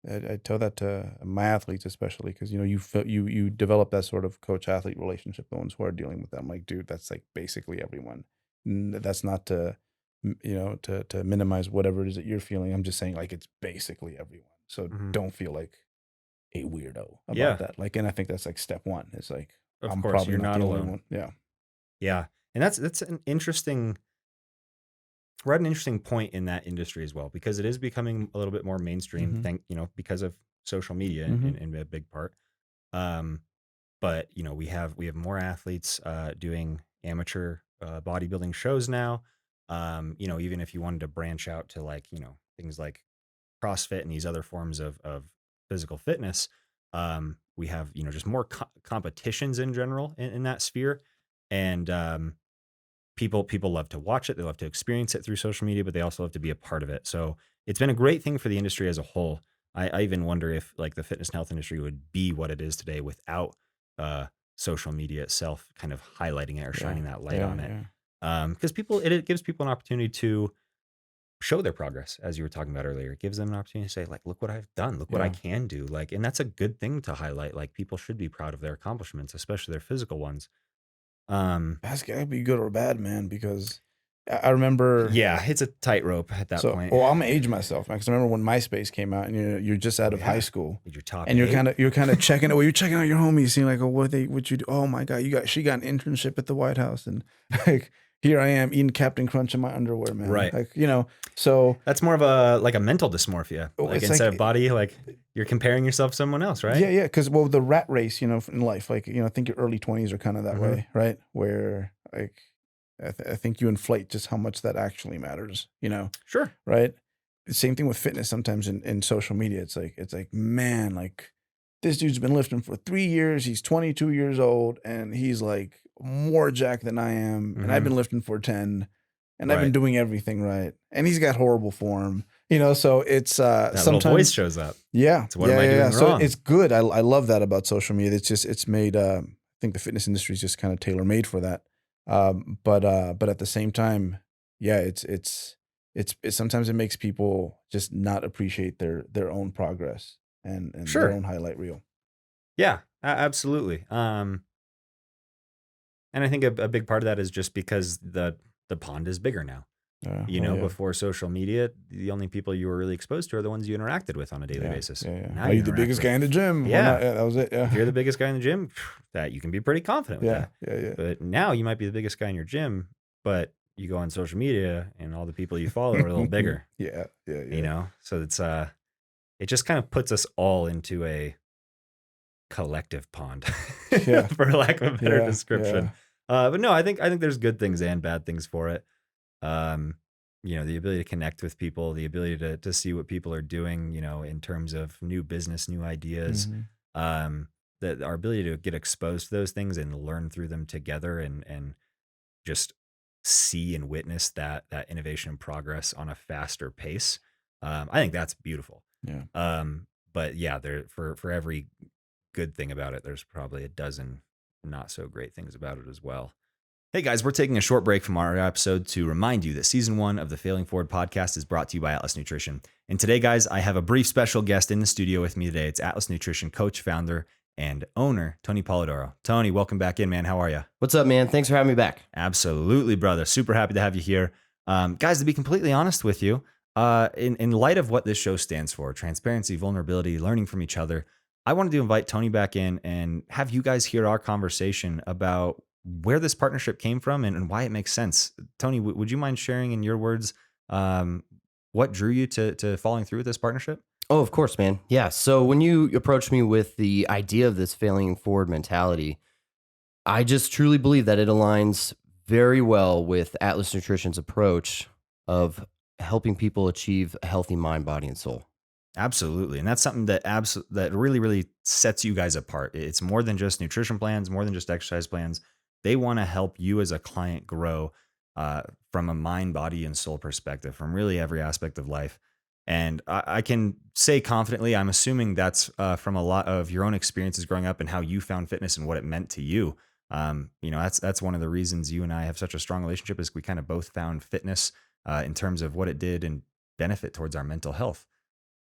[SPEAKER 2] I tell that to my athletes, especially because you develop that sort of coach athlete relationship. The ones who are dealing with that, I'm like, dude, that's like basically everyone. That's not to to minimize whatever it is that you're feeling. I'm just saying like it's basically everyone. So
[SPEAKER 1] Mhm.
[SPEAKER 2] don't feel like a weirdo about
[SPEAKER 1] Yeah,
[SPEAKER 2] that. Like, and I think that's like step one. It's like
[SPEAKER 1] of
[SPEAKER 2] I'm
[SPEAKER 1] course,
[SPEAKER 2] probably
[SPEAKER 1] you're
[SPEAKER 2] not
[SPEAKER 1] not
[SPEAKER 2] the only
[SPEAKER 1] alone.
[SPEAKER 2] one. Yeah.
[SPEAKER 1] Yeah, and that's an interesting we're at an interesting point in that industry as well because it is becoming a little bit more mainstream,
[SPEAKER 2] Hmm.
[SPEAKER 1] because of social media
[SPEAKER 2] Hmm.
[SPEAKER 1] in a big part. Um, but we have more athletes doing amateur bodybuilding shows now. Even if you wanted to branch out to like things like CrossFit and these other forms of physical fitness, we have just more competitions in general in that sphere, and people love to watch it, they love to experience it through social media, but they also love to be a part of it. So it's been a great thing for the industry as a whole. I even wonder if like the fitness and health industry would be what it is today without uh, social media itself kind of highlighting it or
[SPEAKER 2] Yeah.
[SPEAKER 1] shining that light
[SPEAKER 2] Yeah.
[SPEAKER 1] on it.
[SPEAKER 2] Yeah.
[SPEAKER 1] Because it gives people an opportunity to show their progress, as you were talking about earlier. It gives them an opportunity to say, like, look what I've done, look what I
[SPEAKER 2] Yeah.
[SPEAKER 1] can do. Like, and that's a good thing to highlight. Like, people should be proud of their accomplishments, especially their physical ones. Um,
[SPEAKER 2] That's gotta be good or bad, man. Because I remember.
[SPEAKER 1] yeah, it's a tightrope at that
[SPEAKER 2] So,
[SPEAKER 1] point.
[SPEAKER 2] well, I'm gonna age myself, man, because I remember when MySpace came out, and you're just out
[SPEAKER 1] Oh
[SPEAKER 2] of high
[SPEAKER 1] yeah,
[SPEAKER 2] school,
[SPEAKER 1] your top
[SPEAKER 2] and you're
[SPEAKER 1] eight.
[SPEAKER 2] kind of you're kind of checking. Oh, you're checking out your homies, seeing like, oh, what you do? Oh my god, she got an internship at the White House, and like here I am eating Captain Crunch in my underwear, man.
[SPEAKER 1] Right.
[SPEAKER 2] Like so
[SPEAKER 1] That's more of a like a mental dysmorphia. Like
[SPEAKER 2] it's
[SPEAKER 1] instead
[SPEAKER 2] like
[SPEAKER 1] of body, like you're comparing yourself to someone else, right?
[SPEAKER 2] yeah, yeah, because well, the rat race, in life, like I think your early 20s are kind of that
[SPEAKER 1] Hmm.
[SPEAKER 2] way, right? Where like I think you inflate just how much that actually matters,
[SPEAKER 1] Sure.
[SPEAKER 2] right? Same thing with fitness sometimes in social media. It's like, man, like this dude's been lifting for 3 years. He's 22 years old and he's like more jacked than I am. And I've
[SPEAKER 1] Hmm.
[SPEAKER 2] been lifting for 10 and I've been
[SPEAKER 1] Right.
[SPEAKER 2] doing everything right. And he's got horrible form. So it's
[SPEAKER 1] That little voice
[SPEAKER 2] sometimes
[SPEAKER 1] shows up.
[SPEAKER 2] yeah,
[SPEAKER 1] So what am
[SPEAKER 2] yeah,
[SPEAKER 1] I
[SPEAKER 2] yeah, yeah.
[SPEAKER 1] doing
[SPEAKER 2] So
[SPEAKER 1] wrong?
[SPEAKER 2] it's good. I love that about social media. It's made I think the fitness industry is just kind of tailor made for that. But at the same time, yeah, it's sometimes it makes people just not appreciate their own progress and their
[SPEAKER 1] Sure.
[SPEAKER 2] own highlight reel.
[SPEAKER 1] Yeah. Absolutely. And I think a big part of that is just because the pond is bigger now.
[SPEAKER 2] Yeah, yeah, yeah,
[SPEAKER 1] Before social media, the only people you were really exposed to are the ones you interacted with on a daily
[SPEAKER 2] yeah,
[SPEAKER 1] basis.
[SPEAKER 2] yeah, yeah.
[SPEAKER 1] Now
[SPEAKER 2] Are
[SPEAKER 1] you
[SPEAKER 2] you the
[SPEAKER 1] interact
[SPEAKER 2] biggest guy
[SPEAKER 1] with,
[SPEAKER 2] in the gym or not?
[SPEAKER 1] yeah.
[SPEAKER 2] Yeah, that was it.
[SPEAKER 1] If you're
[SPEAKER 2] Yeah,
[SPEAKER 1] the biggest guy in the gym, that you can be pretty confident with
[SPEAKER 2] yeah,
[SPEAKER 1] that.
[SPEAKER 2] yeah, yeah.
[SPEAKER 1] But now you might be the biggest guy in your gym, but you go on social media and all the people you follow are a little bigger,
[SPEAKER 2] Yeah, yeah, yeah,
[SPEAKER 1] So it just kind of puts us all into a collective pond,
[SPEAKER 2] yeah,
[SPEAKER 1] for lack of a better
[SPEAKER 2] yeah,
[SPEAKER 1] description.
[SPEAKER 2] yeah.
[SPEAKER 1] But no, I think there's good things and bad things for it. Um, the ability to connect with people, the ability to see what people are doing, in terms of new business, new ideas,
[SPEAKER 2] Hmm.
[SPEAKER 1] um, that our ability to get exposed to those things and learn through them together and just see and witness that innovation and progress on a faster pace. I think that's beautiful.
[SPEAKER 2] Yeah.
[SPEAKER 1] But yeah, there for every good thing about it, there's probably a dozen not so great things about it as well. Hey guys, we're taking a short break from our episode to remind you that season 1 of the Failing Forward podcast is brought to you by Atlas Nutrition. And today, guys, I have a brief special guest in the studio with me today. It's Atlas Nutrition coach, founder, and owner, Tony Polidoro. Tony, welcome back in, man. How are you?
[SPEAKER 3] What's up, man? Thanks for having me back.
[SPEAKER 1] Absolutely, brother. Super happy to have you here. Guys, to be completely honest with you, in light of what this show stands for, transparency, vulnerability, learning from each other, I wanted to invite Tony back in and have you guys hear our conversation about where this partnership came from and why it makes sense. Tony, would you mind sharing in your words um, what drew you to following through with this partnership?
[SPEAKER 3] Oh, of course, man. Yeah. So when you approached me with the idea of this failing forward mentality, I just truly believe that it aligns very well with Atlas Nutrition's approach of helping people achieve a healthy mind, body, and soul.
[SPEAKER 1] Absolutely. And that's something that really, really sets you guys apart. It's more than just nutrition plans, more than just exercise plans. They want to help you as a client grow from a mind, body, and soul perspective, from really every aspect of life. And I can say confidently, I'm assuming that's from a lot of your own experiences growing up and how you found fitness and what it meant to you. That's one of the reasons you and I have such a strong relationship is we kind of both found fitness in terms of what it did and benefit towards our mental health.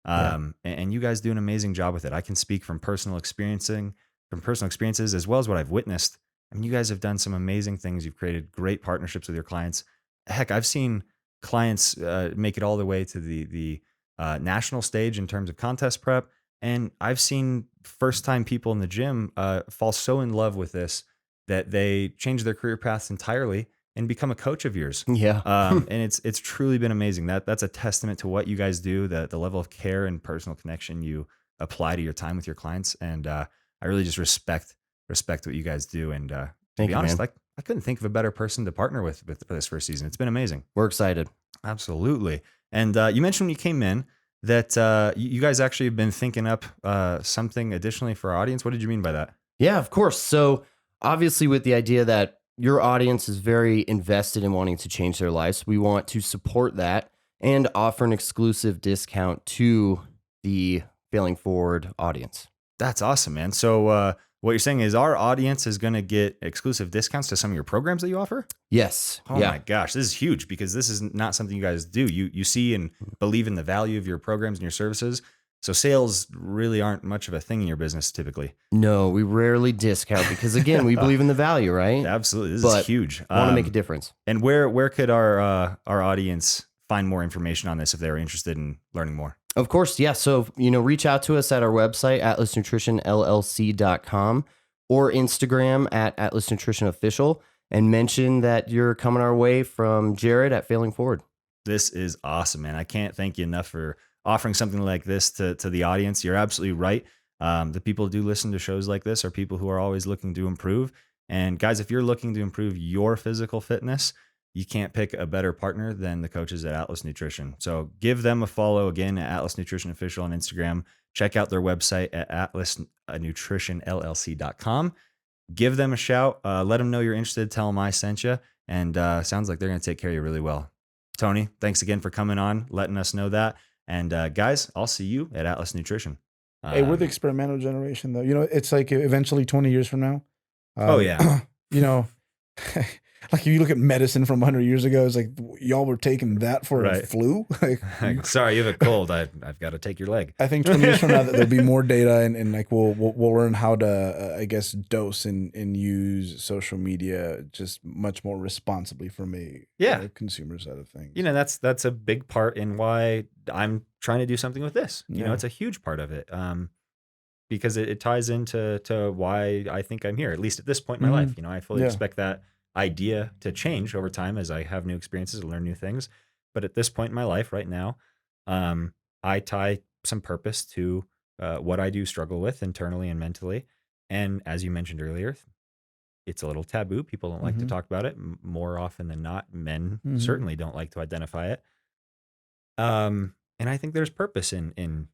[SPEAKER 3] Yeah.
[SPEAKER 1] And you guys do an amazing job with it. I can speak from personal experiences as well as what I've witnessed. I mean, you guys have done some amazing things. You've created great partnerships with your clients. Heck, I've seen clients make it all the way to the national stage in terms of contest prep, and I've seen first time people in the gym fall so in love with this that they change their career paths entirely and become a coach of yours.
[SPEAKER 3] Yeah.
[SPEAKER 1] And it's truly been amazing. That's a testament to what you guys do, the level of care and personal connection you apply to your time with your clients, and I really just respect what you guys do. And to
[SPEAKER 3] Thank
[SPEAKER 1] be
[SPEAKER 3] you,
[SPEAKER 1] honest,
[SPEAKER 3] man.
[SPEAKER 1] I couldn't think of a better person to partner with for this first season. It's been amazing.
[SPEAKER 3] We're excited.
[SPEAKER 1] Absolutely. And you mentioned when you came in that you guys actually have been thinking up something additionally for our audience. What did you mean by that?
[SPEAKER 3] Yeah, of course. So obviously, with the idea that your audience is very invested in wanting to change their lives, we want to support that and offer an exclusive discount to the Failing Forward audience.
[SPEAKER 1] That's awesome, man. So what you're saying is our audience is going to get exclusive discounts to some of your programs that you offer?
[SPEAKER 3] Yes.
[SPEAKER 1] Oh
[SPEAKER 3] yeah.
[SPEAKER 1] my gosh, this is huge because this is not something you guys do. You see and believe in the value of your programs and your services. So sales really aren't much of a thing in your business typically.
[SPEAKER 3] No, we rarely discount because, again, we believe in the value, right?
[SPEAKER 1] Absolutely, this
[SPEAKER 3] But
[SPEAKER 1] is huge.
[SPEAKER 3] Want to make a difference.
[SPEAKER 1] And where could our audience find more information on this if they were interested in learning more?
[SPEAKER 3] Of course, yeah. So, reach out to us at our website, atlasnutritionllc.com, or Instagram at Atlas Nutrition Official, and mention that you're coming our way from Jared at Failing Forward.
[SPEAKER 1] This is awesome, man. I can't thank you enough for offering something like this to the audience. You're absolutely right. The people who do listen to shows like this are people who are always looking to improve. And guys, if you're looking to improve your physical fitness, you can't pick a better partner than the coaches at Atlas Nutrition. So give them a follow again at Atlas Nutrition Official on Instagram. Check out their website at atlasnutritionllc.com. Give them a shout. Let them know you're interested. Tell them I sent you. And sounds like they're going to take care of you really well. Tony, thanks again for coming on, letting us know that. And guys, I'll see you at Atlas Nutrition.
[SPEAKER 2] Hey, we're the experimental generation, though. It's like eventually 20 years from now.
[SPEAKER 1] Oh, yeah.
[SPEAKER 2] Like if you look at medicine from 100 years ago, it's like y'all were taking that for a
[SPEAKER 1] Right.
[SPEAKER 2] flu. Like,
[SPEAKER 1] Sorry, you have a cold. I've got to take your leg.
[SPEAKER 2] I think 20 years from now, there'll be more data, and like we'll learn how to, I guess, dose and use social media just much more responsibly from a consumer side of things.
[SPEAKER 1] That's a big part in why I'm trying to do something with this.
[SPEAKER 2] Yeah.
[SPEAKER 1] It's a huge part of it. Because it ties into why I think I'm here, at least at this point in my life. I fully expect that idea to change over time as I have new experiences and learn new things. But at this point in my life right now, I tie some purpose to what I do struggle with internally and mentally. And as you mentioned earlier, it's a little taboo. People don't like to talk about it more often than not. Men certainly don't like to identify it. And I think there's purpose in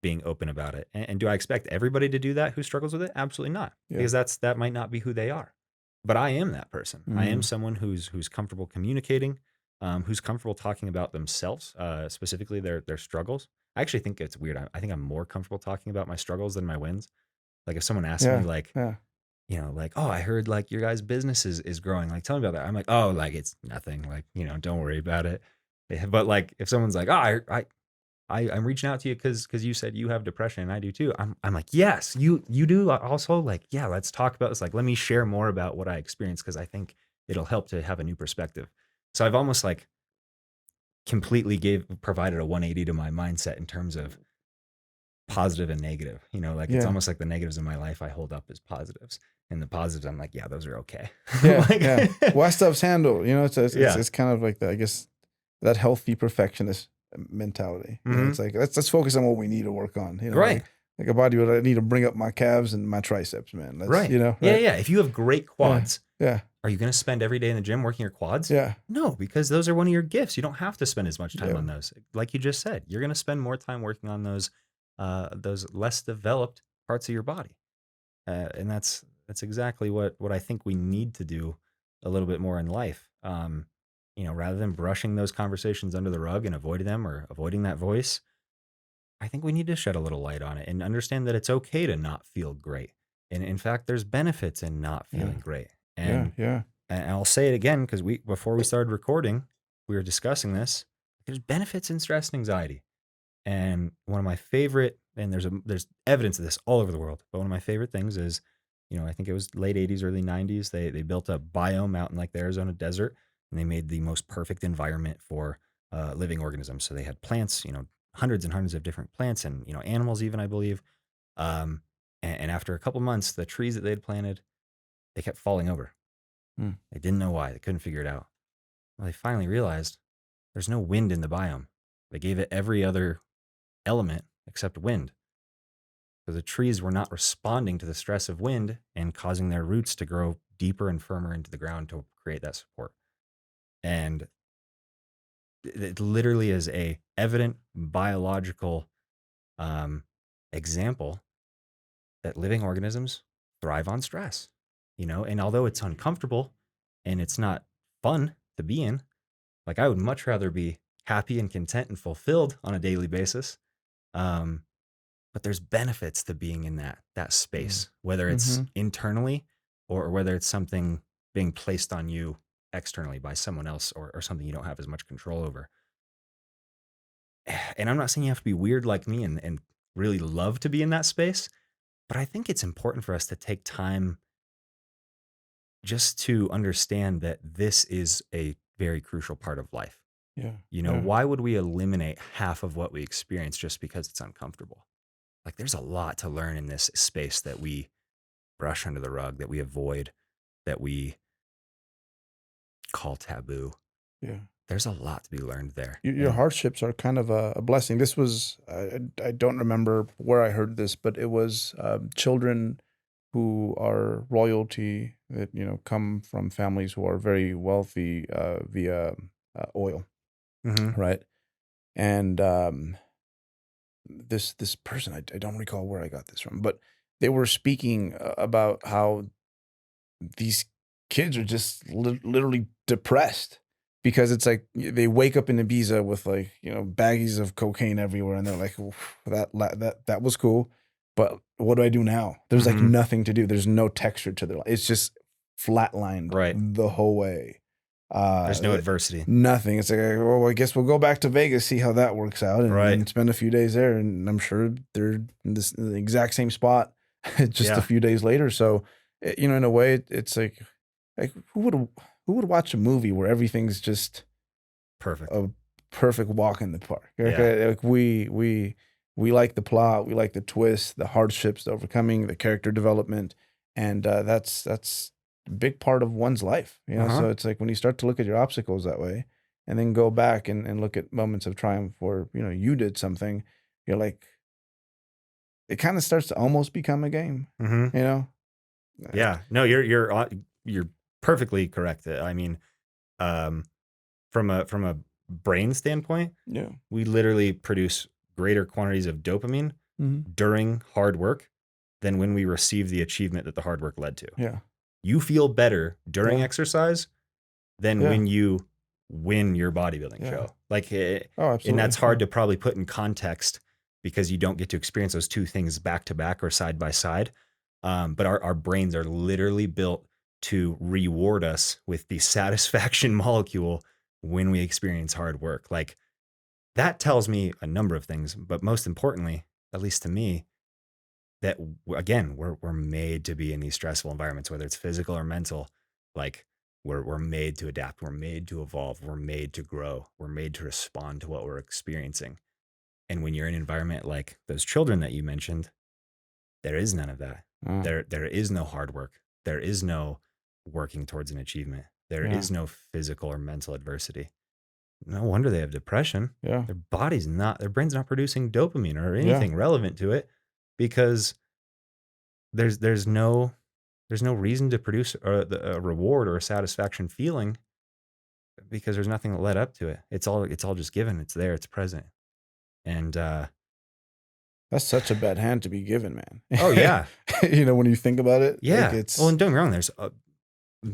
[SPEAKER 1] being open about it. And do I expect everybody to do that who struggles with it? Absolutely not.
[SPEAKER 2] Yeah.
[SPEAKER 1] Because that might not be who they are. But I am that person. I am someone who's comfortable communicating, who's comfortable talking about themselves, specifically their struggles. I actually think it's weird. I think I'm more comfortable talking about my struggles than my wins. Like if someone asks me like, oh, I heard like your guys' business is growing. Like, tell me about that. I'm like, oh, like it's nothing. Like, don't worry about it. But like if someone's like, oh, I'm reaching out to you because you said you have depression and I do too. I'm like, yes, you do also. Like, yeah, let's talk about this. Like, let me share more about what I experienced because I think it'll help to have a new perspective. So I've almost like completely provided a 180 to my mindset in terms of positive and negative. It's almost like the negatives in my life I hold up as positives, and the positives I'm like, yeah, those are okay.
[SPEAKER 2] Yeah. Why stuff's handled? It's kind of like I guess that healthy perfectionist mentality. It's like let's focus on what we need to work on.
[SPEAKER 1] Right.
[SPEAKER 2] Like a bodybuilder, I need to bring up my calves and my triceps, man.
[SPEAKER 1] Right.
[SPEAKER 2] Right?
[SPEAKER 1] Yeah. If you have great quads,
[SPEAKER 2] Yeah.
[SPEAKER 1] are you going to spend every day in the gym working your quads?
[SPEAKER 2] Yeah.
[SPEAKER 1] No, because those are one of your gifts. You don't have to spend as much time
[SPEAKER 2] Yeah.
[SPEAKER 1] on those. Like you just said, you're going to spend more time working on those less developed parts of your body. And that's exactly what I think we need to do a little bit more in life. Rather than brushing those conversations under the rug and avoiding them or avoiding that voice, I think we need to shed a little light on it and understand that it's okay to not feel great. And in fact, there's benefits in not feeling great. And,
[SPEAKER 2] Yeah.
[SPEAKER 1] and I'll say it again, because before we started recording, we were discussing this. There's benefits in stress and anxiety. And one of my favorite, and there's evidence of this all over the world, but one of my favorite things is, I think it was late 80s, early 90s. They built a biome out in like the Arizona desert, and they made the most perfect environment for living organisms. So they had plants, hundreds and hundreds of different plants, and animals even, I believe. And after a couple months, the trees that they had planted, they kept falling over.
[SPEAKER 2] Hmm.
[SPEAKER 1] They didn't know why. They couldn't figure it out. Well, they finally realized there's no wind in the biome. They gave it every other element except wind. So the trees were not responding to the stress of wind and causing their roots to grow deeper and firmer into the ground to create that support. And it literally is a evident biological example that living organisms thrive on stress. And although it's uncomfortable and it's not fun to be in, like I would much rather be happy and content and fulfilled on a daily basis. But there's benefits to being in that space, whether it's internally or whether it's something being placed on you externally by someone else or something you don't have as much control over. And I'm not saying you have to be weird like me and really love to be in that space, but I think it's important for us to take time just to understand that this is a very crucial part of life.
[SPEAKER 2] Yeah.
[SPEAKER 1] Why would we eliminate half of what we experience just because it's uncomfortable? Like there's a lot to learn in this space that we brush under the rug, that we avoid, that we call taboo.
[SPEAKER 2] Yeah.
[SPEAKER 1] There's a lot to be learned there.
[SPEAKER 2] Your hardships are kind of a blessing. This was, I don't remember where I heard this, but it was children who are royalty that, come from families who are very wealthy via oil, right? And this person, I don't recall where I got this from, but they were speaking about how these kids are just literally depressed because it's like they wake up in Ibiza with like, baggies of cocaine everywhere. And they're like, that was cool. But what do I do now? There's like nothing to do. There's no texture to their life. It's just flatlined the whole way.
[SPEAKER 1] There's no adversity.
[SPEAKER 2] Nothing. It's like, well, I guess we'll go back to Vegas, see how that works out, and spend a few days there. And I'm sure they're in the exact same spot just a few days later. So, in a way, it's like who would watch a movie where everything's just
[SPEAKER 1] perfect,
[SPEAKER 2] a perfect walk in the park? Like we like the plot, we like the twist, the hardships, the overcoming, the character development, and that's a big part of one's life. So it's like when you start to look at your obstacles that way, and then go back and look at moments of triumph where you did something, you're like, it kind of starts to almost become a game.
[SPEAKER 1] Yeah. No, you're perfectly correct. I mean, from a brain standpoint, we literally produce greater quantities of dopamine during hard work than when we receive the achievement that the hard work led to.
[SPEAKER 2] Yeah.
[SPEAKER 1] You feel better during exercise than when you win your bodybuilding show. Like, and that's hard to probably put in context because you don't get to experience those two things back to back or side by side. But our brains are literally built to reward us with the satisfaction molecule when we experience hard work. Like that tells me a number of things, but most importantly, at least to me, that again, we're made to be in these stressful environments, whether it's physical or mental. Like we're made to adapt, we're made to evolve, we're made to grow, we're made to respond to what we're experiencing. And when you're in an environment like those children that you mentioned, there is none of that. There is no hard work. There is no working towards an achievement. There is no physical or mental adversity. No wonder they have depression.
[SPEAKER 2] Yeah.
[SPEAKER 1] Their brain's not producing dopamine or anything relevant to it because there's no reason to produce a reward or a satisfaction feeling because there's nothing that led up to it. It's all just given. It's there. It's present. And
[SPEAKER 2] that's such a bad hand to be given, man.
[SPEAKER 1] Oh yeah.
[SPEAKER 2] When you think about it.
[SPEAKER 1] Yeah.
[SPEAKER 2] Like it's...
[SPEAKER 1] Well, and don't get me wrong. There's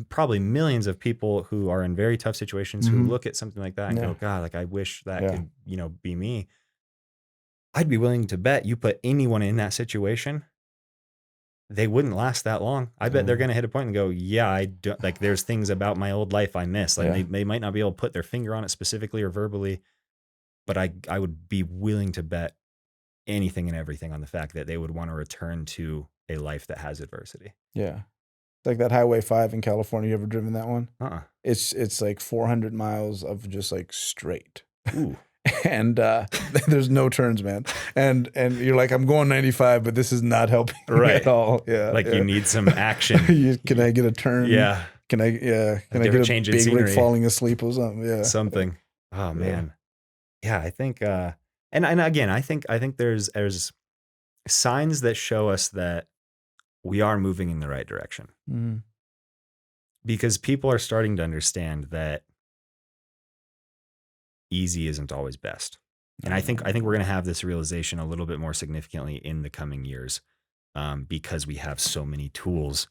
[SPEAKER 1] probably millions of people who are in very tough situations who look at something like that and go, God, like I wish that could, be me. I'd be willing to bet you put anyone in that situation, they wouldn't last that long. I bet they're going to hit a point and go, yeah, I don't, like there's things about my old life I miss. Like they might not be able to put their finger on it specifically or verbally, but I would be willing to bet anything and everything on the fact that they would want to return to a life that has adversity.
[SPEAKER 2] Yeah. Like that Highway 5 in California, you ever driven that one?
[SPEAKER 1] Uh-uh.
[SPEAKER 2] It's like 400 miles of just like straight.
[SPEAKER 1] Ooh.
[SPEAKER 2] And there's no turns, man. And you're like, I'm going 95, but this is not helping me
[SPEAKER 1] Right.
[SPEAKER 2] at all. Yeah.
[SPEAKER 1] Like
[SPEAKER 2] yeah.
[SPEAKER 1] you need some action.
[SPEAKER 2] Can I get a turn?
[SPEAKER 1] Yeah.
[SPEAKER 2] Can I
[SPEAKER 1] different
[SPEAKER 2] get a
[SPEAKER 1] change in
[SPEAKER 2] big rig
[SPEAKER 1] scenery.
[SPEAKER 2] falling asleep or something? Yeah.
[SPEAKER 1] Something. Oh man. Yeah, I think and again, I think there's signs that show us that we are moving in the right direction.
[SPEAKER 2] Mhm.
[SPEAKER 1] Because people are starting to understand that easy isn't always best. And I think we're going to have this realization a little bit more significantly in the coming years, because we have so many tools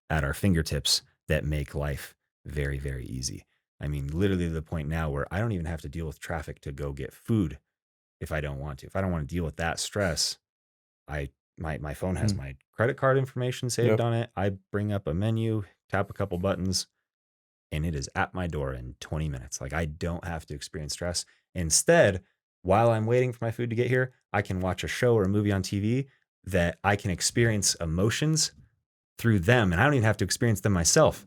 [SPEAKER 1] at our fingertips that make life very, very easy. I mean, literally to the point now where I don't even have to deal with traffic to go get food if I don't want to. If I don't want to deal with that stress, my phone has my credit card information saved
[SPEAKER 2] Yep.
[SPEAKER 1] on it. I bring up a menu, tap a couple buttons, and it is at my door in 20 minutes. Like I don't have to experience stress. Instead, while I'm waiting for my food to get here, I can watch a show or a movie on TV that I can experience emotions through them. And I don't even have to experience them myself.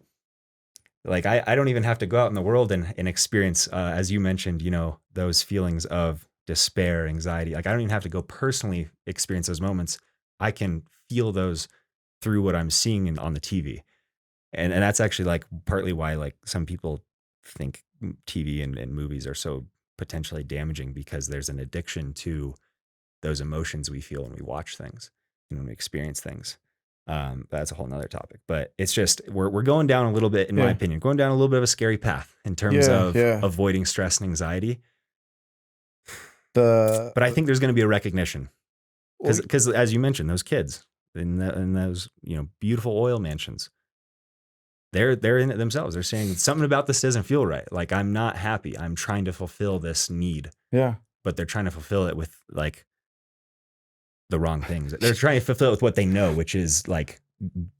[SPEAKER 1] Like I don't even have to go out in the world and experience, as you mentioned, those feelings of despair, anxiety. Like I don't even have to go personally experience those moments. I can feel those through what I'm seeing on the TV. And that's actually like partly why like some people think TV and movies are so potentially damaging, because there's an addiction to those emotions we feel when we watch things and when we experience things. That's a whole nother topic, but it's just, we're going down a little bit, in my opinion, going down a little bit of a scary path in terms of avoiding stress and anxiety. But I think there's going to be a recognition because as you mentioned, those kids in those, beautiful oil mansions, they're in it themselves. They're saying something about this doesn't feel right. Like I'm not happy. I'm trying to fulfill this need.
[SPEAKER 2] Yeah.
[SPEAKER 1] But they're trying to fulfill it with like the wrong things. They're trying to fulfill it with what they know, which is like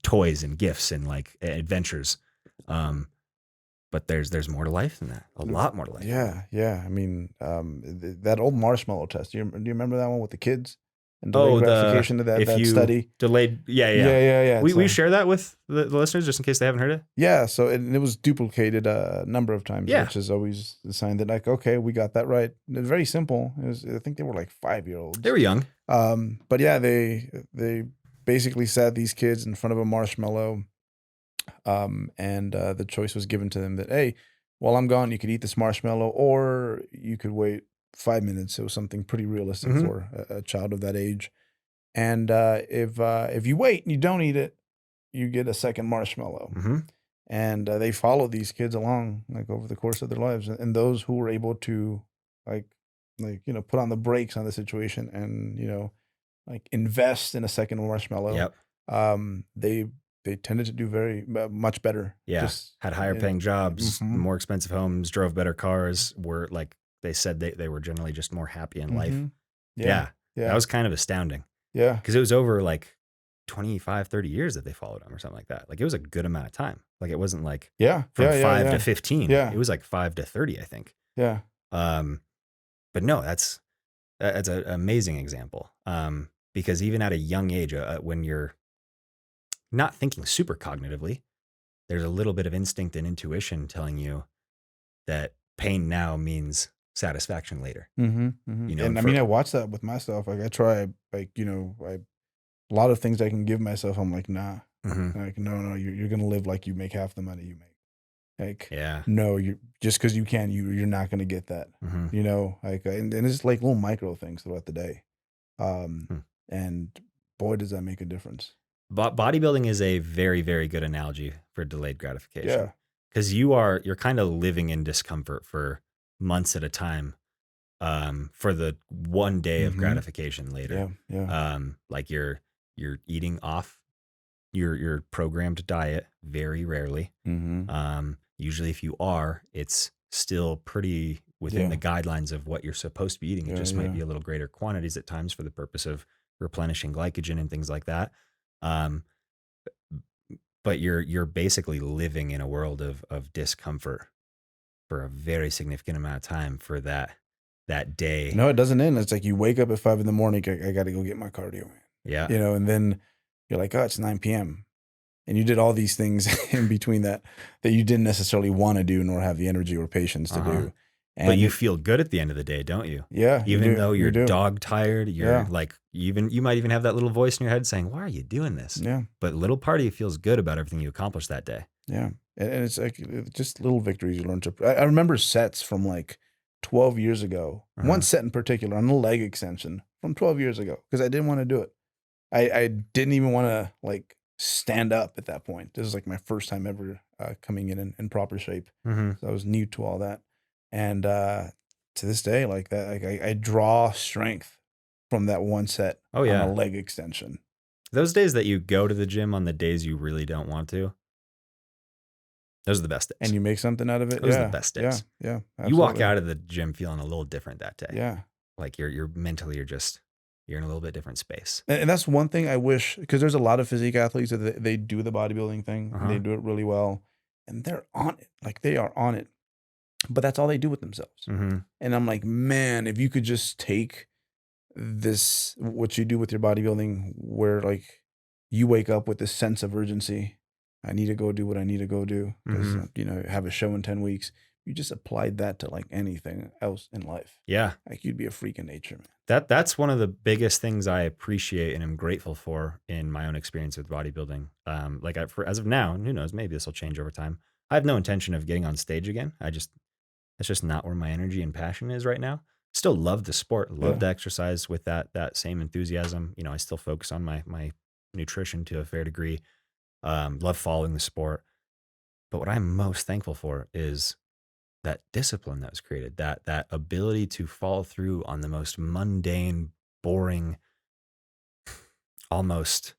[SPEAKER 1] toys and gifts and like adventures. But there's more to life than that. A lot more to life.
[SPEAKER 2] Yeah. Yeah. I mean, that old marshmallow test. Do you remember that one with the kids? And delayed gratification to that study.
[SPEAKER 1] Delayed,
[SPEAKER 2] Yeah.
[SPEAKER 1] We share that with the listeners just in case they haven't heard it.
[SPEAKER 2] Yeah, so it was duplicated a number of times,
[SPEAKER 1] Yeah.
[SPEAKER 2] which is always a sign that like, okay, we got that right. It's very simple. I think they were like 5-year-olds.
[SPEAKER 1] They were young.
[SPEAKER 2] But yeah, they basically sat these kids in front of a marshmallow, and the choice was given to them that, hey, while I'm gone, you could eat this marshmallow, or you could wait 5 minutes. It was something pretty realistic for a child of that age. And if you wait and you don't eat it, you get a second marshmallow.
[SPEAKER 1] Mm-hmm.
[SPEAKER 2] And they followed these kids along like over the course of their lives. And those who were able to like put on the brakes on the situation and like invest in a second marshmallow.
[SPEAKER 1] Yep.
[SPEAKER 2] They tended to do very much better.
[SPEAKER 1] Yeah.
[SPEAKER 2] Just
[SPEAKER 1] had higher paying jobs,
[SPEAKER 2] Mhm.
[SPEAKER 1] more expensive homes, drove better cars, were like they said they were generally just more happy in life.
[SPEAKER 2] Mhm.
[SPEAKER 1] Yeah.
[SPEAKER 2] Yeah.
[SPEAKER 1] That was kind of astounding.
[SPEAKER 2] Yeah.
[SPEAKER 1] Because it was over like 25, 30 years that they followed him or something like that. Like it was a good amount of time. Like it wasn't like
[SPEAKER 2] Yeah.
[SPEAKER 1] from
[SPEAKER 2] Yeah.
[SPEAKER 1] 5 to 15.
[SPEAKER 2] Yeah.
[SPEAKER 1] It was like 5 to 30, I think.
[SPEAKER 2] Yeah.
[SPEAKER 1] But no, that's an amazing example. Because even at a young age, when you're not thinking super cognitively, there's a little bit of instinct and intuition telling you that pain now means satisfaction later.
[SPEAKER 2] Mm-hmm, mm-hmm. And I mean, I watch that with myself. Like I try, like, a lot of things I can give myself. I'm like, nah, like, no, you're going to live like you make half the money you make. Like,
[SPEAKER 1] yeah,
[SPEAKER 2] no, you just because you can, you're not going to get that, like, and it's like little micro things throughout the day. And boy, does that make a difference.
[SPEAKER 1] Bodybuilding is a very, very good analogy for delayed gratification.
[SPEAKER 2] Yeah.
[SPEAKER 1] Because you're kind of living in discomfort for months at a time, for the one day of gratification later.
[SPEAKER 2] Yeah.
[SPEAKER 1] Like you're eating off your programmed diet very rarely. Usually if you are, it's still pretty within the guidelines of what you're supposed to be eating. It just might be a little greater quantities at times for the purpose of replenishing glycogen and things like that. But you're basically living in a world of discomfort for a very significant amount of time for that that day.
[SPEAKER 2] No, it doesn't end. It's like you wake up at 5 a.m. I got to go get my cardio in.
[SPEAKER 1] Yeah.
[SPEAKER 2] You know, and then you're like, oh, it's 9 p.m. And you did all these things in between that you didn't necessarily want to do nor have the energy or patience to do. And
[SPEAKER 1] But you feel good at the end of the day, don't you?
[SPEAKER 2] yeah,
[SPEAKER 1] Even though you're
[SPEAKER 2] you do.
[SPEAKER 1] dog tired, you're
[SPEAKER 2] Yeah.
[SPEAKER 1] like, you might even have that little voice in your head saying, why are you doing this?
[SPEAKER 2] Yeah,
[SPEAKER 1] But little part of you feels good about everything you accomplished that day.
[SPEAKER 2] yeah. And it's like just little victories you learn to. I remember sets from like 12 years ago.
[SPEAKER 1] Uh-huh.
[SPEAKER 2] One set in particular on the leg extension from 12 years ago because I didn't want to do it. I didn't even want to like stand up at that point. This was like my first time ever coming in proper shape.
[SPEAKER 1] Mm-hmm.
[SPEAKER 2] So I was new to all that. And to this day, like that, like I draw strength from that one set
[SPEAKER 1] Oh, yeah.
[SPEAKER 2] on a leg extension.
[SPEAKER 1] Those days that you go to the gym on the days you really don't want to, those are the best days.
[SPEAKER 2] And you make something out of it.
[SPEAKER 1] Those are
[SPEAKER 2] yeah,
[SPEAKER 1] the best days.
[SPEAKER 2] Yeah.
[SPEAKER 1] You walk
[SPEAKER 2] absolutely.
[SPEAKER 1] out of the gym feeling a little different that day.
[SPEAKER 2] Yeah.
[SPEAKER 1] Like you're mentally, you're in a little bit different space.
[SPEAKER 2] And that's one thing I wish, because there's a lot of physique athletes that they do the bodybuilding thing. And they do it really well. And they're on it. Like they are on it. But that's all they do with themselves.
[SPEAKER 1] Mm-hmm.
[SPEAKER 2] And I'm like, man, if you could just take this, what you do with your bodybuilding, where like you wake up with this sense of urgency. I need to go do what I need to go do because, you know, have a show in 10 weeks. You just applied that to like anything else in life.
[SPEAKER 1] Yeah.
[SPEAKER 2] Like you'd be a freak in nature, man.
[SPEAKER 1] That's one of the biggest things I appreciate and am grateful for in my own experience with bodybuilding. Like as of now, and who knows, maybe this will change over time. I have no intention of getting on stage again. That's just not where my energy and passion is right now. Still love the sport, love to exercise with that same enthusiasm. You know, I still focus on my nutrition to a fair degree. Love following the sport. But what I'm most thankful for is that discipline that was created, that ability to follow through on the most mundane, boring, almost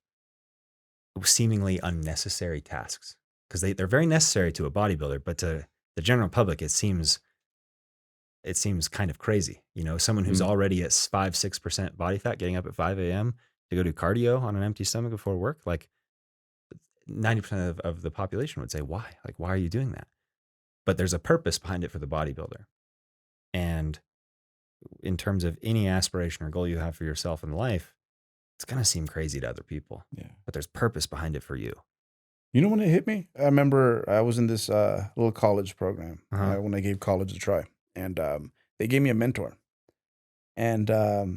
[SPEAKER 1] seemingly unnecessary tasks. Because they're very necessary to a bodybuilder, but to the general public, it seems kind of crazy. You know, someone who's already at 5-6% body fat, getting up at 5 a.m. to go do cardio on an empty stomach before work, like 90% of the population would say, why? Like, why are you doing that? But there's a purpose behind it for the bodybuilder. And in terms of any aspiration or goal you have for yourself in life, it's going to seem crazy to other people.
[SPEAKER 2] Yeah.
[SPEAKER 1] But there's purpose behind it for you.
[SPEAKER 2] You know when it hit me? I remember I was in this little college program when I gave college a try. And they gave me a mentor. And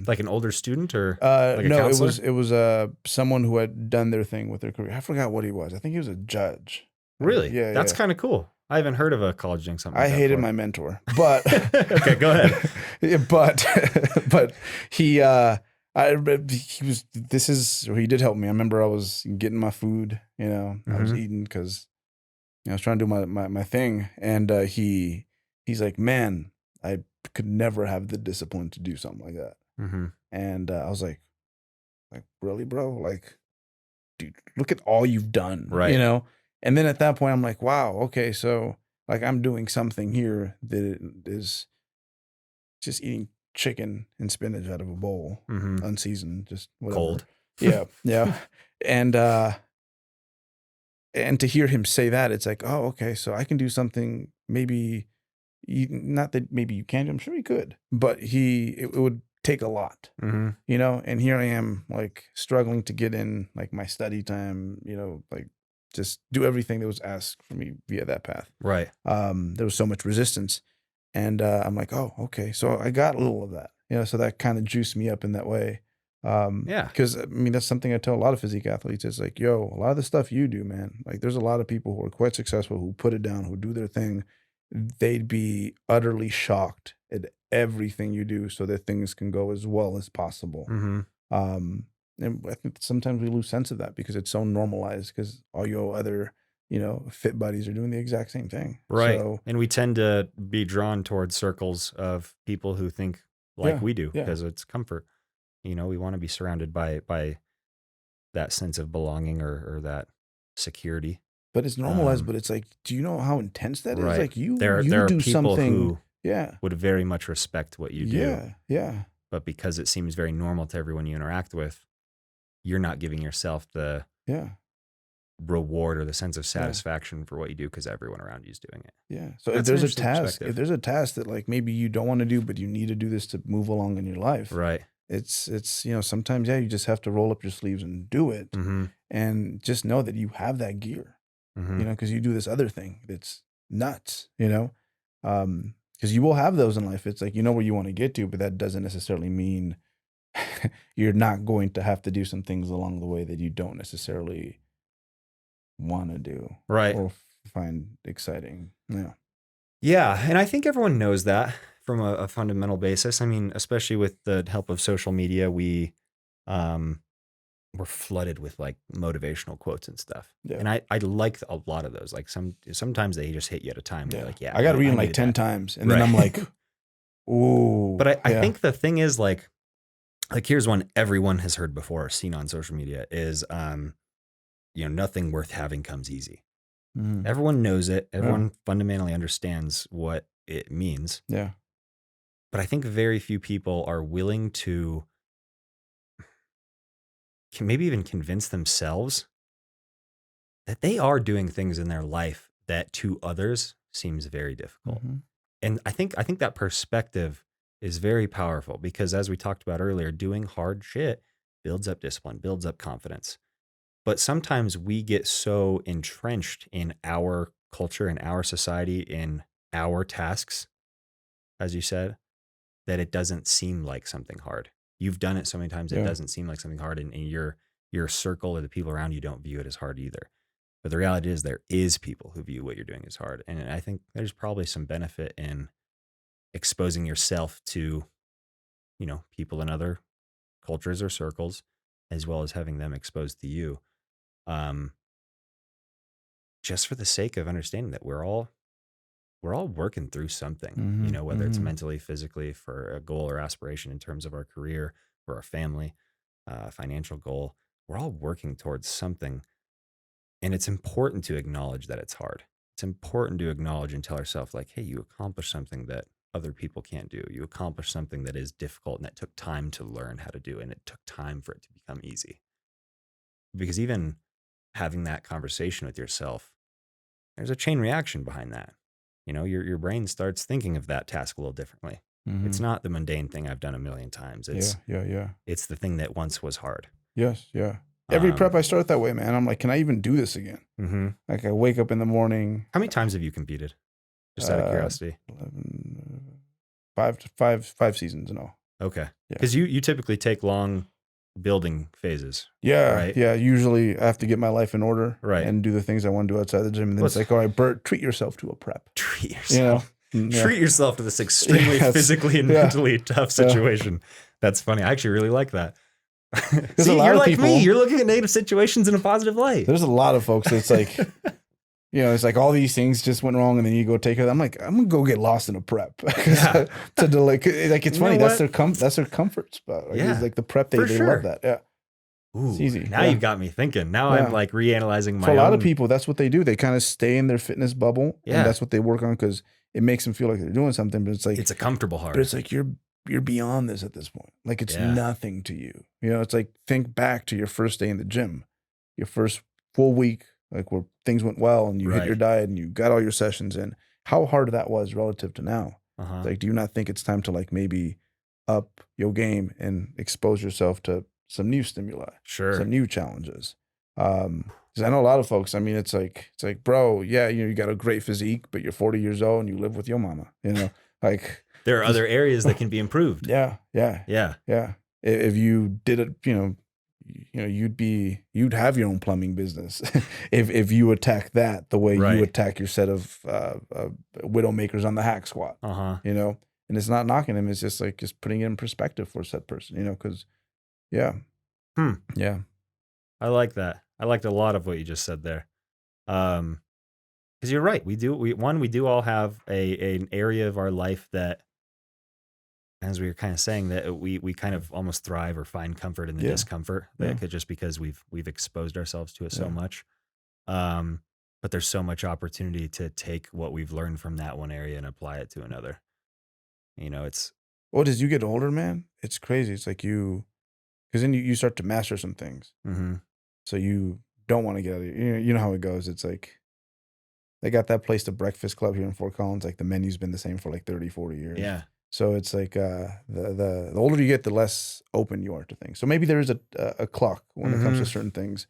[SPEAKER 1] like an older student or
[SPEAKER 2] like no,
[SPEAKER 1] counselor?
[SPEAKER 2] it was someone who had done their thing with their career. I forgot what he was. I think he was a judge.
[SPEAKER 1] Really?
[SPEAKER 2] Yeah.
[SPEAKER 1] That's kind of cool. I haven't heard of a college doing something.
[SPEAKER 2] I
[SPEAKER 1] like that
[SPEAKER 2] hated
[SPEAKER 1] before.
[SPEAKER 2] my mentor, but
[SPEAKER 1] okay, go ahead.
[SPEAKER 2] but he he did help me. I remember I was getting my food, you know, I was eating because I was trying to do my thing, and he's like, man, I could never have the discipline to do something like that. And I was like, really, bro? Like, dude, look at all you've done,
[SPEAKER 1] right?
[SPEAKER 2] You know. And then at that point, I'm like, wow, okay, so like I'm doing something here that is just eating chicken and spinach out of a bowl, unseasoned, just whatever.
[SPEAKER 1] Cold.
[SPEAKER 2] Yeah. And to hear him say that, it's like, oh, okay, so I can do something maybe, not that maybe you can't, I'm sure he could, but it would take a lot, you know? And here I am like struggling to get in like my study time, you know, like just do everything that was asked for me via that path.
[SPEAKER 1] Right.
[SPEAKER 2] There was so much resistance. And I'm like, oh, okay. So I got a little of that, you know, so that kind of juiced me up in that way. Because I mean, that's something I tell a lot of physique athletes. It's like, yo, a lot of the stuff you do, man, like there's a lot of people who are quite successful, who put it down, who do their thing. They'd be utterly shocked at everything you do so that things can go as well as possible. And I think sometimes we lose sense of that because it's so normalized because all your other, you know, fit buddies are doing the exact same thing.
[SPEAKER 1] Right.
[SPEAKER 2] So,
[SPEAKER 1] and we tend to be drawn towards circles of people who think like we do because it's comfort. You know, we want to be surrounded by that sense of belonging or that security.
[SPEAKER 2] But it's normalized, but it's like, do you know how intense that is? Like
[SPEAKER 1] there are
[SPEAKER 2] do
[SPEAKER 1] people
[SPEAKER 2] something
[SPEAKER 1] who
[SPEAKER 2] Yeah.
[SPEAKER 1] would very much respect what you do.
[SPEAKER 2] Yeah. Yeah.
[SPEAKER 1] But because it seems very normal to everyone you interact with, you're not giving yourself the
[SPEAKER 2] Yeah.
[SPEAKER 1] reward or the sense of
[SPEAKER 2] Yeah.
[SPEAKER 1] satisfaction for what you do because everyone around you is doing it.
[SPEAKER 2] Yeah. So if
[SPEAKER 1] That's an
[SPEAKER 2] there's a
[SPEAKER 1] interesting
[SPEAKER 2] task,
[SPEAKER 1] perspective.
[SPEAKER 2] if there's a task that like maybe you don't want to do, but you need to do this to move along in your life,
[SPEAKER 1] Right.
[SPEAKER 2] it's you know, sometimes you just have to roll up your sleeves and do it,
[SPEAKER 1] Mm-hmm.
[SPEAKER 2] and just know that you have that gear,
[SPEAKER 1] Mm-hmm.
[SPEAKER 2] you know, because you do this other thing that's nuts, you know, because you will have those in life. It's like you know where you want to get to, but that doesn't necessarily mean you're not going to have to do some things along the way that you don't necessarily want to do
[SPEAKER 1] Right.
[SPEAKER 2] or find exciting. Yeah.
[SPEAKER 1] Yeah, and I think everyone knows that from a fundamental basis. I mean, especially with the help of social media, we're flooded with like motivational quotes and stuff.
[SPEAKER 2] Yeah.
[SPEAKER 1] And I like a lot of those. Like sometimes they just hit you at a time where you're like, yeah,
[SPEAKER 2] I got to read them like
[SPEAKER 1] needed
[SPEAKER 2] 10
[SPEAKER 1] that.
[SPEAKER 2] times, and then
[SPEAKER 1] Right.
[SPEAKER 2] I'm like, ooh.
[SPEAKER 1] But I
[SPEAKER 2] yeah.
[SPEAKER 1] think the thing is like here's one everyone has heard before or seen on social media is nothing worth having comes easy.
[SPEAKER 2] Mhm.
[SPEAKER 1] Everyone knows it. Everyone fundamentally understands what it means.
[SPEAKER 2] Yeah.
[SPEAKER 1] But I think very few people are willing to can maybe even convince themselves that they are doing things in their life that to others seems very difficult.
[SPEAKER 2] Mhm.
[SPEAKER 1] And I think that perspective is very powerful because as we talked about earlier, doing hard shit builds up discipline, builds up confidence. But sometimes we get so entrenched in our culture, in our society, in our tasks, as you said, that it doesn't seem like something hard. You've done it so many times, it
[SPEAKER 2] Yeah.
[SPEAKER 1] doesn't seem like something hard, and your circle or the people around you don't view it as hard either. But the reality is there is people who view what you're doing as hard. And I think there's probably some benefit in exposing yourself to, people in other cultures or circles, as well as having them exposed to you. Just for the sake of understanding that we're all working through something,
[SPEAKER 2] Mhm.
[SPEAKER 1] whether it's
[SPEAKER 2] Mhm.
[SPEAKER 1] mentally, physically, for a goal or aspiration in terms of our career, for our family, financial goal. We're all working towards something. And it's important to acknowledge that it's hard. It's important to acknowledge and tell ourselves, like, hey, you accomplished something that other people can't do. You accomplished something that is difficult and that took time to learn how to do. And it took time for it to become easy. Because even having that conversation with yourself, there's a chain reaction behind that. Your brain starts thinking of that task a little differently. It's
[SPEAKER 2] Mhm.
[SPEAKER 1] not the mundane thing I've done a million times.
[SPEAKER 2] Yeah.
[SPEAKER 1] It's the thing that once was hard.
[SPEAKER 2] Yes. Yeah. Every
[SPEAKER 1] Um,
[SPEAKER 2] prep I start that way, man. I'm like, can I even do this again?
[SPEAKER 1] mhm.
[SPEAKER 2] Like I wake up in the morning.
[SPEAKER 1] How many times have you competed? Just out of curiosity.
[SPEAKER 2] 11, five seasons in all.
[SPEAKER 1] Okay.
[SPEAKER 2] Yeah.
[SPEAKER 1] Because you typically take long building phases.
[SPEAKER 2] Yeah.
[SPEAKER 1] Right.
[SPEAKER 2] Yeah. Usually I have to get my life in order
[SPEAKER 1] Right.
[SPEAKER 2] and do the things I want to do outside the gym. And then it's
[SPEAKER 1] What's-
[SPEAKER 2] like, all right, Bert, treat yourself to a prep.
[SPEAKER 1] Treat
[SPEAKER 2] You know?
[SPEAKER 1] yourself.
[SPEAKER 2] Yeah.
[SPEAKER 1] Treat yourself to this extremely
[SPEAKER 2] Yes.
[SPEAKER 1] physically and
[SPEAKER 2] Yeah.
[SPEAKER 1] mentally tough situation. That's funny. I actually really like that.
[SPEAKER 2] a
[SPEAKER 1] See,
[SPEAKER 2] lot
[SPEAKER 1] you're
[SPEAKER 2] of
[SPEAKER 1] like
[SPEAKER 2] people-
[SPEAKER 1] me. You're looking at negative situations in a positive light.
[SPEAKER 2] There's a lot of folks that's like, it's like all these things just went wrong and then you go take it. I'm like, I'm going to go get lost in a prep.
[SPEAKER 1] Yeah.
[SPEAKER 2] to delay. Like, it's
[SPEAKER 1] You
[SPEAKER 2] funny.
[SPEAKER 1] know
[SPEAKER 2] That's their comfort spot. Like,
[SPEAKER 1] Yeah.
[SPEAKER 2] it's like the prep,
[SPEAKER 1] For
[SPEAKER 2] they
[SPEAKER 1] sure.
[SPEAKER 2] love that. Yeah.
[SPEAKER 1] Ooh,
[SPEAKER 2] It's easy.
[SPEAKER 1] Now
[SPEAKER 2] Yeah.
[SPEAKER 1] you've got me thinking. Now
[SPEAKER 2] Yeah.
[SPEAKER 1] I'm like reanalyzing my
[SPEAKER 2] For a lot of
[SPEAKER 1] own-
[SPEAKER 2] people, that's what they do. They kind of stay in their fitness bubble,
[SPEAKER 1] Yeah.
[SPEAKER 2] and that's what they work on because it makes them feel like they're doing something. But it's like,
[SPEAKER 1] It's a comfortable hard.
[SPEAKER 2] but it's like you're beyond this at this point. Like it's
[SPEAKER 1] Yeah.
[SPEAKER 2] nothing to you. It's like think back to your first day in the gym, your first full week, like where things went well and you hit your
[SPEAKER 1] Right.
[SPEAKER 2] diet and you got all your sessions in. How hard that was relative to now.
[SPEAKER 1] Uh-huh.
[SPEAKER 2] Like, do you not think it's time to like maybe up your game and expose yourself to some new stimuli?
[SPEAKER 1] Sure.
[SPEAKER 2] Some new challenges. Because I know a lot of folks. I mean, it's like, bro, yeah, you got a great physique, but you're 40 years old and you live with your mama. Like
[SPEAKER 1] There are other areas that can be improved.
[SPEAKER 2] yeah.
[SPEAKER 1] Yeah.
[SPEAKER 2] If you did it, you'd have your own plumbing business if you attack that the way
[SPEAKER 1] Right.
[SPEAKER 2] you attack your set of widow makers on the hack squat.
[SPEAKER 1] Uh-huh.
[SPEAKER 2] And it's not knocking him. It's just like just putting it in perspective for said person. Because yeah. Yeah.
[SPEAKER 1] I like that. I liked a lot of what you just said there. Because you're right. We do all have an area of our life that, as we were kind of saying, that we kind of almost thrive or find comfort in the
[SPEAKER 2] Yeah.
[SPEAKER 1] discomfort.
[SPEAKER 2] Yeah.
[SPEAKER 1] That could just because we've exposed ourselves to it so
[SPEAKER 2] Yeah.
[SPEAKER 1] much. But there's so much opportunity to take what we've learned from that one area and apply it to another. It's
[SPEAKER 2] Well, as you get older, man, it's crazy. It's like because then you start to master some things.
[SPEAKER 1] mm-hmm.
[SPEAKER 2] So you don't want to get out of here. You know how it goes. It's like they got that place, the Breakfast Club here in Fort Collins. Like the menu's been the same for like 30, 40 years.
[SPEAKER 1] Yeah.
[SPEAKER 2] So it's like the older you get, the less open you are to things. So maybe there is a clock when it comes to certain things,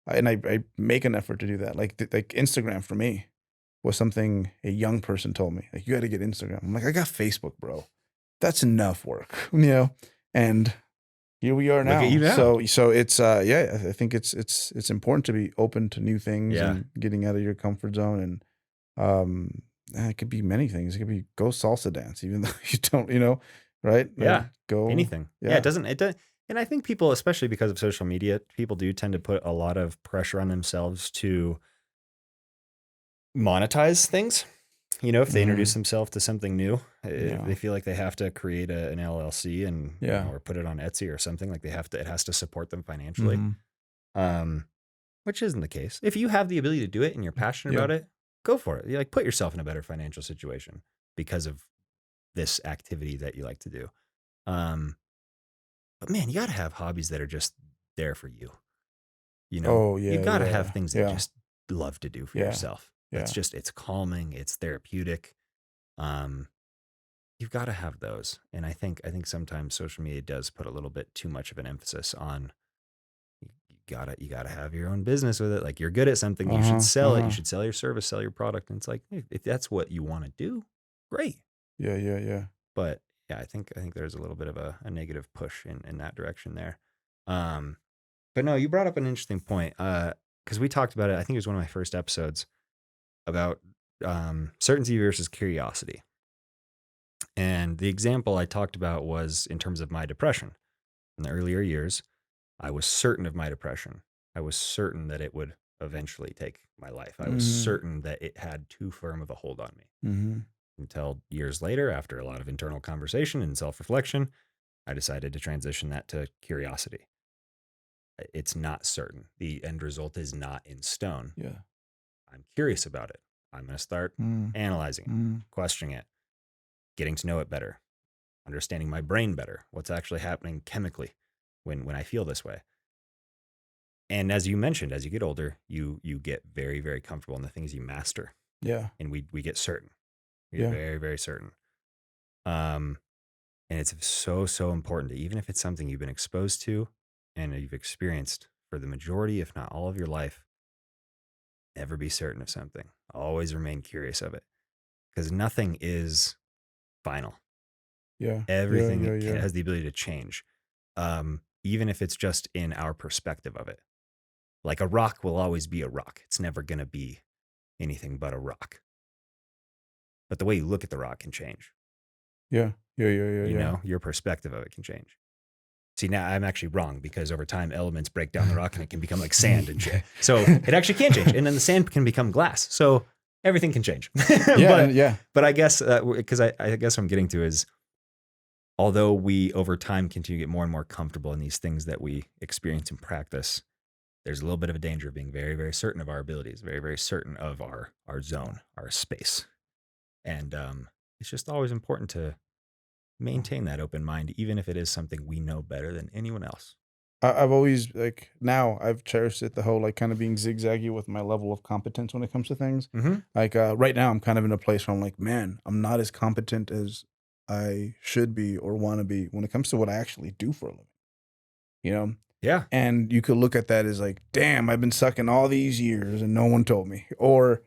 [SPEAKER 2] and I make an effort to do that. Like Instagram for me was something a young person told me. Like, you got to get Instagram. I'm like, I got Facebook, bro. That's enough work, you know. And here we are
[SPEAKER 1] Look
[SPEAKER 2] now.
[SPEAKER 1] at you now.
[SPEAKER 2] So it's yeah. I think it's important to be open to new things
[SPEAKER 1] Yeah.
[SPEAKER 2] and getting out of your comfort zone. And it could be many things. It could be go salsa dance, even though you don't, you know, right? Like,
[SPEAKER 1] Yeah.
[SPEAKER 2] go
[SPEAKER 1] Anything. Yeah. It doesn't. And I think people, especially because of social media, people do tend to put a lot of pressure on themselves to monetize things. You know, if they introduce themselves to something new,
[SPEAKER 2] Yeah.
[SPEAKER 1] they feel like they have to create an LLC and
[SPEAKER 2] Yeah.
[SPEAKER 1] or put it on Etsy or something. Like it has to support them financially. Which isn't the case. If you have the ability to do it and you're passionate
[SPEAKER 2] Yeah.
[SPEAKER 1] about it, go for it. You like put yourself in a better financial situation because of this activity that you like to do. But man, you got to have hobbies that are just there for you. You know,
[SPEAKER 2] Oh, yeah,
[SPEAKER 1] you got to
[SPEAKER 2] yeah,
[SPEAKER 1] have things that you
[SPEAKER 2] yeah.
[SPEAKER 1] just love to do for
[SPEAKER 2] Yeah,
[SPEAKER 1] yourself. It's
[SPEAKER 2] yeah.
[SPEAKER 1] just, it's calming, it's therapeutic. You've got to have those. And I think sometimes social media does put a little bit too much of an emphasis on you gotta have your own business with it. Like, you're good at something, you should sell it. You should sell your service, sell your product. And it's like, hey, if that's what you want to do, great.
[SPEAKER 2] Yeah.
[SPEAKER 1] But yeah, I think there's a little bit of a negative push in that direction there. But no, you brought up an interesting point. Because we talked about it, I think it was one of my first episodes about certainty versus curiosity. And the example I talked about was in terms of my depression. In the earlier years, I was certain of my depression. I was certain that it would eventually take my life. I was certain that it had too firm of a hold on me. Until years later, after a lot of internal conversation and self-reflection, I decided to transition that to curiosity. It's not certain. The end result is not in stone.
[SPEAKER 2] Yeah.
[SPEAKER 1] I'm curious about it. I'm going to start analyzing it, questioning it, getting to know it better, understanding my brain better, what's actually happening chemically when I feel this way. And as you mentioned, as you get older, you get very, very comfortable in the things you master.
[SPEAKER 2] Yeah.
[SPEAKER 1] And we get certain. We get very, very certain. And it's so important to, even if it's something you've been exposed to and you've experienced for the majority, if not all of your life, never be certain of something. Always remain curious of it, because nothing is final.
[SPEAKER 2] Yeah.
[SPEAKER 1] Everything
[SPEAKER 2] Yeah.
[SPEAKER 1] has the ability to change, even if it's just in our perspective of it. Like, a rock will always be a rock. It's never going to be anything but a rock. But the way you look at the rock can change.
[SPEAKER 2] Yeah.
[SPEAKER 1] You know, your perspective of it can change. See, now I'm actually wrong, because over time elements break down the rock and it can become like sand and shit. So it actually can change. And then the sand can become glass. So everything can change. But I guess, because I guess what I'm getting to is, although we over time continue to get more and more comfortable in these things that we experience and practice, there's a little bit of a danger of being very, very certain of our abilities, very, very certain of our zone, our space. And it's just always important to maintain that open mind, even if it is something we know better than anyone else.
[SPEAKER 2] I've always, like, now I've cherished it, the whole, like, kind of being zigzaggy with my level of competence when it comes to things. Like, right now I'm kind of in a place where I'm like, man, I'm not as competent as I should be or want to be when it comes to what I actually do for a living, you know?
[SPEAKER 1] Yeah.
[SPEAKER 2] And you could look at that as like, damn, I've been sucking all these years and no one told me. Or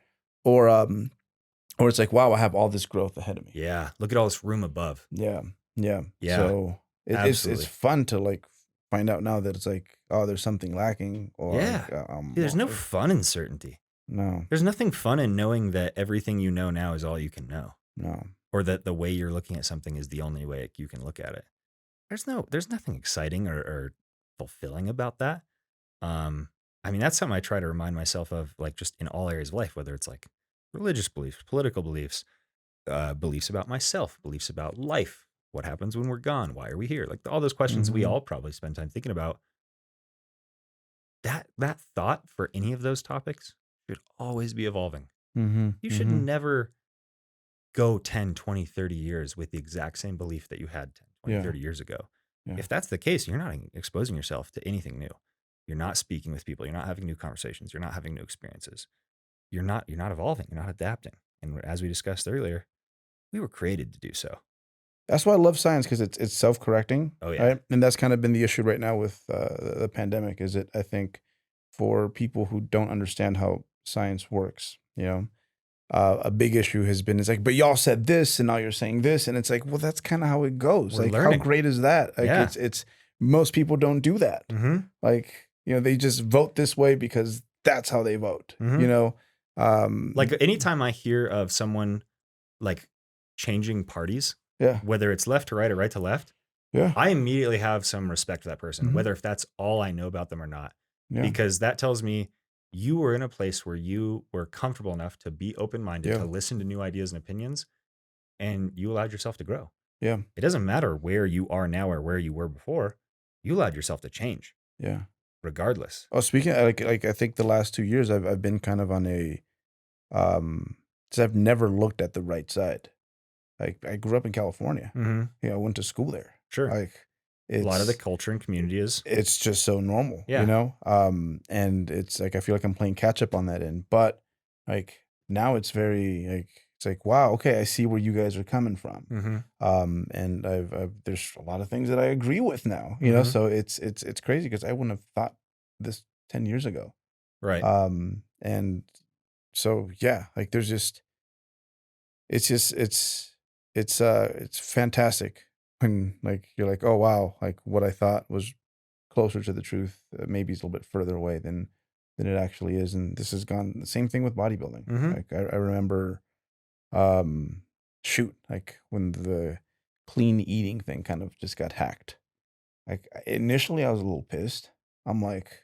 [SPEAKER 2] it's like, wow, I have all this growth ahead of me.
[SPEAKER 1] Yeah. Look at all this room above.
[SPEAKER 2] Yeah. So
[SPEAKER 1] absolutely.
[SPEAKER 2] it's fun to, like, find out now that it's like, oh, there's something lacking. Or
[SPEAKER 1] Yeah. There's no fun in certainty.
[SPEAKER 2] No.
[SPEAKER 1] There's nothing fun in knowing that everything you know now is all you can know.
[SPEAKER 2] No.
[SPEAKER 1] Or that the way you're looking at something is the only way you can look at it. There's nothing exciting or fulfilling about that. I mean, that's something I try to remind myself of, like, just in all areas of life, whether it's like religious beliefs, political beliefs, beliefs about myself, beliefs about life, what happens when we're gone, why are we here? Like, all those questions we all probably spend time thinking about. That thought for any of those topics should always be evolving. You should never go 10, 20, 30 years with the exact same belief that you had 10, 20, 30 years ago.
[SPEAKER 2] Yeah.
[SPEAKER 1] If that's the case, you're not exposing yourself to anything new. You're not speaking with people. You're not having new conversations. You're not having new experiences. You're not evolving. You're not adapting. And as we discussed earlier, we were created to do so.
[SPEAKER 2] That's why I love science, because it's self-correcting,
[SPEAKER 1] Oh yeah.
[SPEAKER 2] right? And that's kind of been the issue right now with the pandemic. Is it? I think for people who don't understand how science works, a big issue has been, it's like, but y'all said this, and now you're saying this, and it's like, well, that's kind of how it goes.
[SPEAKER 1] We're
[SPEAKER 2] Like,
[SPEAKER 1] learning.
[SPEAKER 2] how great is that? Like,
[SPEAKER 1] Yeah.
[SPEAKER 2] it's most people don't do that.
[SPEAKER 1] Mm-hmm.
[SPEAKER 2] Like, they just vote this way because that's how they vote.
[SPEAKER 1] Mhm. Like anytime I hear of someone like changing parties,
[SPEAKER 2] yeah,
[SPEAKER 1] whether it's left to right or right to left,
[SPEAKER 2] yeah,
[SPEAKER 1] I immediately have some respect for that person,
[SPEAKER 2] Mhm.
[SPEAKER 1] whether if that's all I know about them or not,
[SPEAKER 2] yeah,
[SPEAKER 1] because that tells me you were in a place where you were comfortable enough to be open-minded,
[SPEAKER 2] Yeah.
[SPEAKER 1] to listen to new ideas and opinions, and you allowed yourself to grow.
[SPEAKER 2] yeah,
[SPEAKER 1] It doesn't matter where you are now or where you were before. You allowed yourself to change
[SPEAKER 2] yeah.
[SPEAKER 1] regardless.
[SPEAKER 2] Oh, speaking like I think the last 2 years I've been kind of on a, because I've never looked at the right side. Like, I grew up in California.
[SPEAKER 1] Mm-hmm.
[SPEAKER 2] I went to school there.
[SPEAKER 1] Sure.
[SPEAKER 2] Like,
[SPEAKER 1] A lot of the
[SPEAKER 2] it's
[SPEAKER 1] culture and community is.
[SPEAKER 2] it's just so normal,
[SPEAKER 1] Yeah.
[SPEAKER 2] And it's like I feel like I'm playing catch up on that end. But like now it's very like it's like, wow, okay, I see where you guys are coming from.
[SPEAKER 1] Mm-hmm.
[SPEAKER 2] And I've there's a lot of things that I agree with now,
[SPEAKER 1] Mhm.
[SPEAKER 2] So it's crazy because I wouldn't have thought this 10 years ago.
[SPEAKER 1] Right.
[SPEAKER 2] And so yeah, like there's just it's fantastic when like you're like, oh wow, like what I thought was closer to the truth, maybe it's a little bit further away than it actually is. And this has gone the same thing with bodybuilding.
[SPEAKER 1] Mhm.
[SPEAKER 2] Like I remember, shoot, like when the clean eating thing kind of just got hacked. Like initially, I was a little pissed. I'm like,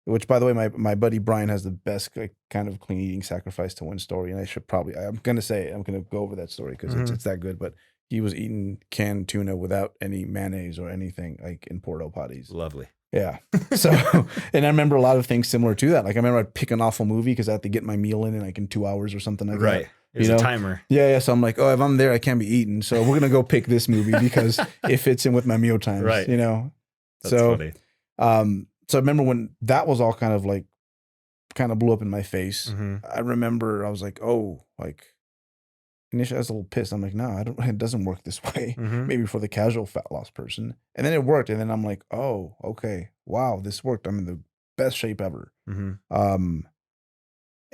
[SPEAKER 2] which by the way, my buddy Brian has the best like, kind of clean eating sacrifice to win story, and I should probably I'm gonna say it. I'm gonna go over that story because
[SPEAKER 1] Mhm.
[SPEAKER 2] it's that good. But he was eating canned tuna without any mayonnaise or anything like in porta potties.
[SPEAKER 1] Lovely.
[SPEAKER 2] Yeah. So, and I remember a lot of things similar to that. Like I remember I'd pick an awful movie because I had to get my meal in like in 2 hours or something like that.
[SPEAKER 1] Right. There's
[SPEAKER 2] You
[SPEAKER 1] a
[SPEAKER 2] know?
[SPEAKER 1] timer.
[SPEAKER 2] Yeah. So I'm like, oh, if I'm there, I can't be eating. So we're gonna go pick this movie because it fits in with my meal times.
[SPEAKER 1] Right. That's
[SPEAKER 2] So,
[SPEAKER 1] funny.
[SPEAKER 2] so I remember when that was all kind of blew up in my face.
[SPEAKER 1] Mhm.
[SPEAKER 2] I remember I was like, oh, like initially I was a little pissed. I'm like, no, it doesn't work this way.
[SPEAKER 1] Mhm.
[SPEAKER 2] Maybe for the casual fat loss person. And then it worked. And then I'm like, oh, okay. Wow, this worked. I'm in the best shape ever.
[SPEAKER 1] Mhm.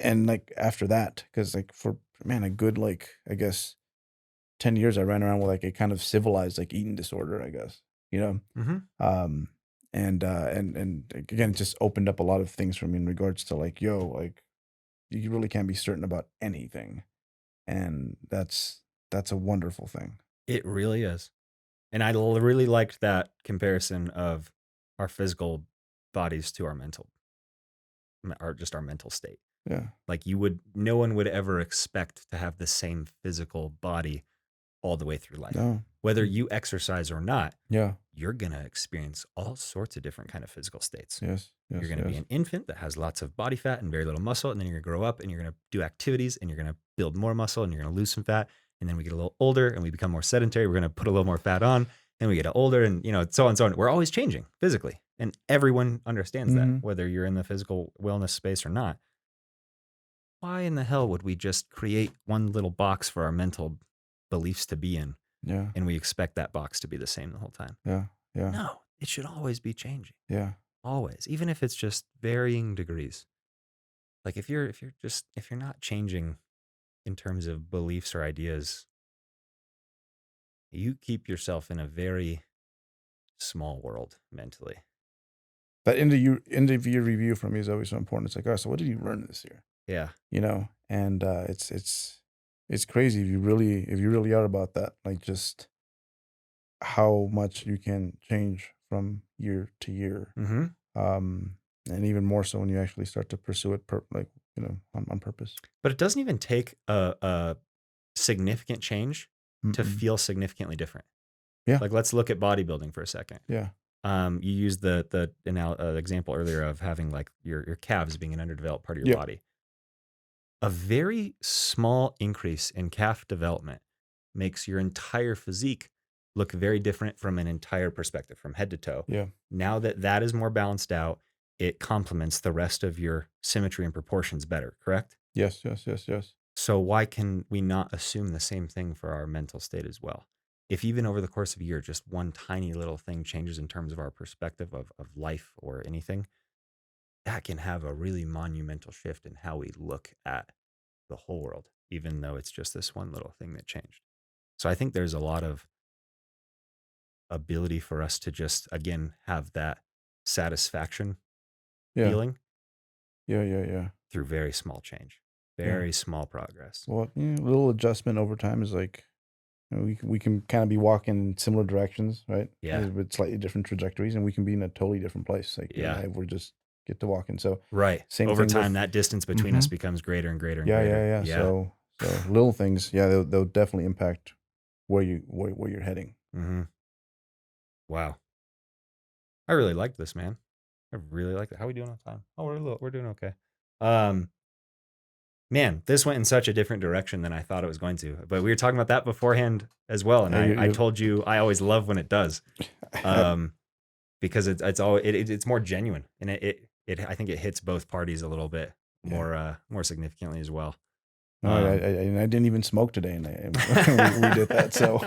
[SPEAKER 2] And like after that, because like for a good like I guess 10 years I ran around with like a kind of civilized like eating disorder, I guess.
[SPEAKER 1] Mhm.
[SPEAKER 2] And again, it just opened up a lot of things for me in regards to like, yo, like you really can't be certain about anything. And that's a wonderful thing.
[SPEAKER 1] It really is. And I really liked that comparison of our physical bodies to our mental, or just our mental state.
[SPEAKER 2] Yeah.
[SPEAKER 1] Like no one would ever expect to have the same physical body all the way through life.
[SPEAKER 2] No.
[SPEAKER 1] Whether you exercise or not,
[SPEAKER 2] Yeah.
[SPEAKER 1] you're going to experience all sorts of different kind of physical states.
[SPEAKER 2] Yes. Yes.
[SPEAKER 1] You're going to be an infant that has lots of body fat and very little muscle. And then you're going to grow up and you're going to do activities and you're going to build more muscle and you're going to lose some fat. And then we get a little older and we become more sedentary. We're going to put a little more fat on and we get older and, so on and so on. We're always changing physically. And everyone understands that,
[SPEAKER 2] Mhm.
[SPEAKER 1] whether you're in the physical wellness space or not. Why in the hell would we just create one little box for our mental beliefs to be in?
[SPEAKER 2] Yeah.
[SPEAKER 1] And we expect that box to be the same the whole time.
[SPEAKER 2] Yeah. Yeah.
[SPEAKER 1] No, it should always be changing.
[SPEAKER 2] Yeah.
[SPEAKER 1] Always, even if it's just varying degrees. Like if you're not changing in terms of beliefs or ideas, you keep yourself in a very small world mentally.
[SPEAKER 2] That end of year review for me is always so important. It's like, oh, so what did you learn this year?
[SPEAKER 1] Yeah.
[SPEAKER 2] And it's crazy if you really are about that, like just how much you can change from year to year.
[SPEAKER 1] Mm-hmm.
[SPEAKER 2] And even more so when you actually start to pursue it on purpose.
[SPEAKER 1] But it doesn't even take a significant change to
[SPEAKER 2] Mm-mm.
[SPEAKER 1] feel significantly different.
[SPEAKER 2] Yeah.
[SPEAKER 1] Like let's look at bodybuilding for a second.
[SPEAKER 2] Yeah.
[SPEAKER 1] You used the example earlier of having like your calves being an underdeveloped part of your
[SPEAKER 2] Yeah.
[SPEAKER 1] body. A very small increase in calf development makes your entire physique look very different from an entire perspective, from head to toe.
[SPEAKER 2] Yeah.
[SPEAKER 1] Now that is more balanced out, it complements the rest of your symmetry and proportions better, correct?
[SPEAKER 2] Yes.
[SPEAKER 1] So why can we not assume the same thing for our mental state as well? If even over the course of a year, just one tiny little thing changes in terms of our perspective of life or anything, that can have a really monumental shift in how we look at the whole world, even though it's just this one little thing that changed. So I think there's a lot of ability for us to just, again, have that satisfaction
[SPEAKER 2] Yeah.
[SPEAKER 1] feeling
[SPEAKER 2] Yeah.
[SPEAKER 1] through very small change,
[SPEAKER 2] Yeah.
[SPEAKER 1] very small progress.
[SPEAKER 2] Well, a little adjustment over time is like, we can kind of be walking in similar directions, right?
[SPEAKER 1] Yeah.
[SPEAKER 2] With slightly different trajectories, and we can be in a totally different place. Like,
[SPEAKER 1] Yeah.
[SPEAKER 2] we're just get to walking. So
[SPEAKER 1] Right.
[SPEAKER 2] same
[SPEAKER 1] Over
[SPEAKER 2] thing
[SPEAKER 1] time,
[SPEAKER 2] with,
[SPEAKER 1] that distance between us
[SPEAKER 2] Mhm.
[SPEAKER 1] becomes greater and greater and
[SPEAKER 2] yeah.
[SPEAKER 1] greater.
[SPEAKER 2] So little things, they'll definitely impact where you're heading.
[SPEAKER 1] Mm-hmm. Wow. I really like this, man. I really like it. How are we doing on time? Oh, we're doing okay. Man, this went in such a different direction than I thought it was going to. But we were talking about that beforehand as well, and
[SPEAKER 2] Yeah,
[SPEAKER 1] I told you I always love when it does, because it's more genuine, and it I think it hits both parties a little bit
[SPEAKER 2] Yeah.
[SPEAKER 1] more significantly as well.
[SPEAKER 2] No, I didn't even smoke today, and we did that. So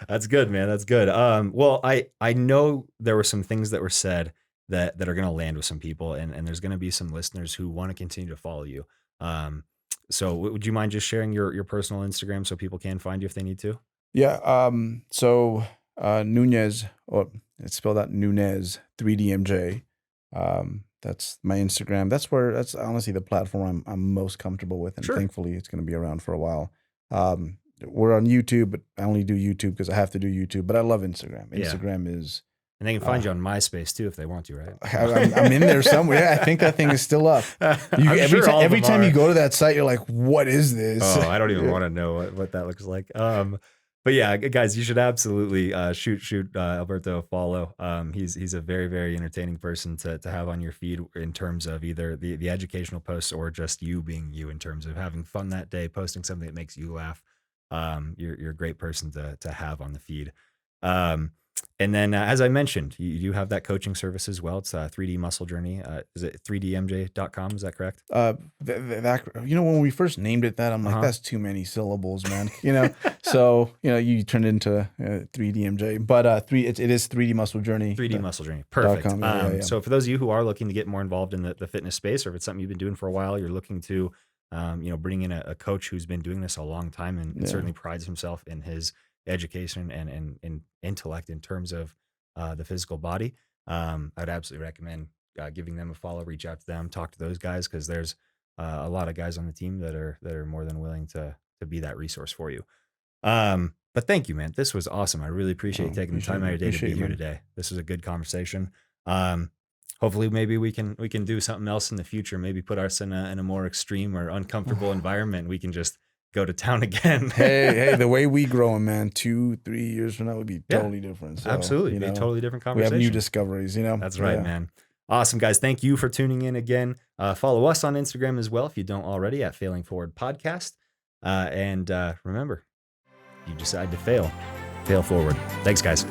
[SPEAKER 1] That's good, man. That's good. Well, I know there were some things that were said that are going to land with some people, and there's going to be some listeners who want to continue to follow you. So would you mind just sharing your personal Instagram so people can find you if they need to?
[SPEAKER 2] yeah. So Nunez, or it's spelled out Nunez 3DMJ. That's my Instagram. That's honestly the platform I'm most comfortable with, and
[SPEAKER 1] Sure.
[SPEAKER 2] thankfully it's going to be around for a while. We're on YouTube, but I only do YouTube because I have to do YouTube. But I love Instagram.
[SPEAKER 1] Yeah.
[SPEAKER 2] Instagram is.
[SPEAKER 1] And they can find you on MySpace too if they want to, right?
[SPEAKER 2] I'm in there somewhere. I think that thing is still up. Every time you go to that site, you're like, "What is this?"
[SPEAKER 1] Oh, I don't even want to know what that looks like. But yeah, guys, you should absolutely shoot Alberto a follow. He's a very, very entertaining person to have on your feed in terms of either the educational posts or just you being you in terms of having fun that day, posting something that makes you laugh. You're a great person to have on the feed. And then, as I mentioned, you have that coaching service as well. It's 3D Muscle Journey. Is it 3dmj.com? Is that correct?
[SPEAKER 2] When we first named it that, I'm like,
[SPEAKER 1] Uh-huh.
[SPEAKER 2] that's too many syllables, man. So you turned it into 3DMJ, but it is 3D Muscle Journey.
[SPEAKER 1] 3D Muscle Journey. Perfect.
[SPEAKER 2] .com, yeah.
[SPEAKER 1] So for those of you who are looking to get more involved in the fitness space, or if it's something you've been doing for a while, you're looking to, bring in a coach who's been doing this a long time and certainly prides himself in his education and intellect in terms of the physical body. I'd absolutely recommend giving them a follow, reach out to them, talk to those guys, because there's a lot of guys on the team that are more than willing to be that resource for you. But thank you, man. This was awesome. I really appreciate you taking the time out of your day to be here today. This was a good conversation. Hopefully maybe we can do something else in the future, maybe put us in a more extreme or uncomfortable environment. We can just go to town again.
[SPEAKER 2] hey, the way we growing, man, 2-3 years from now would be totally different. So,
[SPEAKER 1] absolutely. Be a totally different
[SPEAKER 2] we
[SPEAKER 1] conversation.
[SPEAKER 2] have new discoveries,
[SPEAKER 1] That's right, man. Awesome, guys. Thank you for tuning in again. Follow us on Instagram as well if you don't already, at Failing Forward Podcast. And remember, you decide to fail forward. Thanks, guys.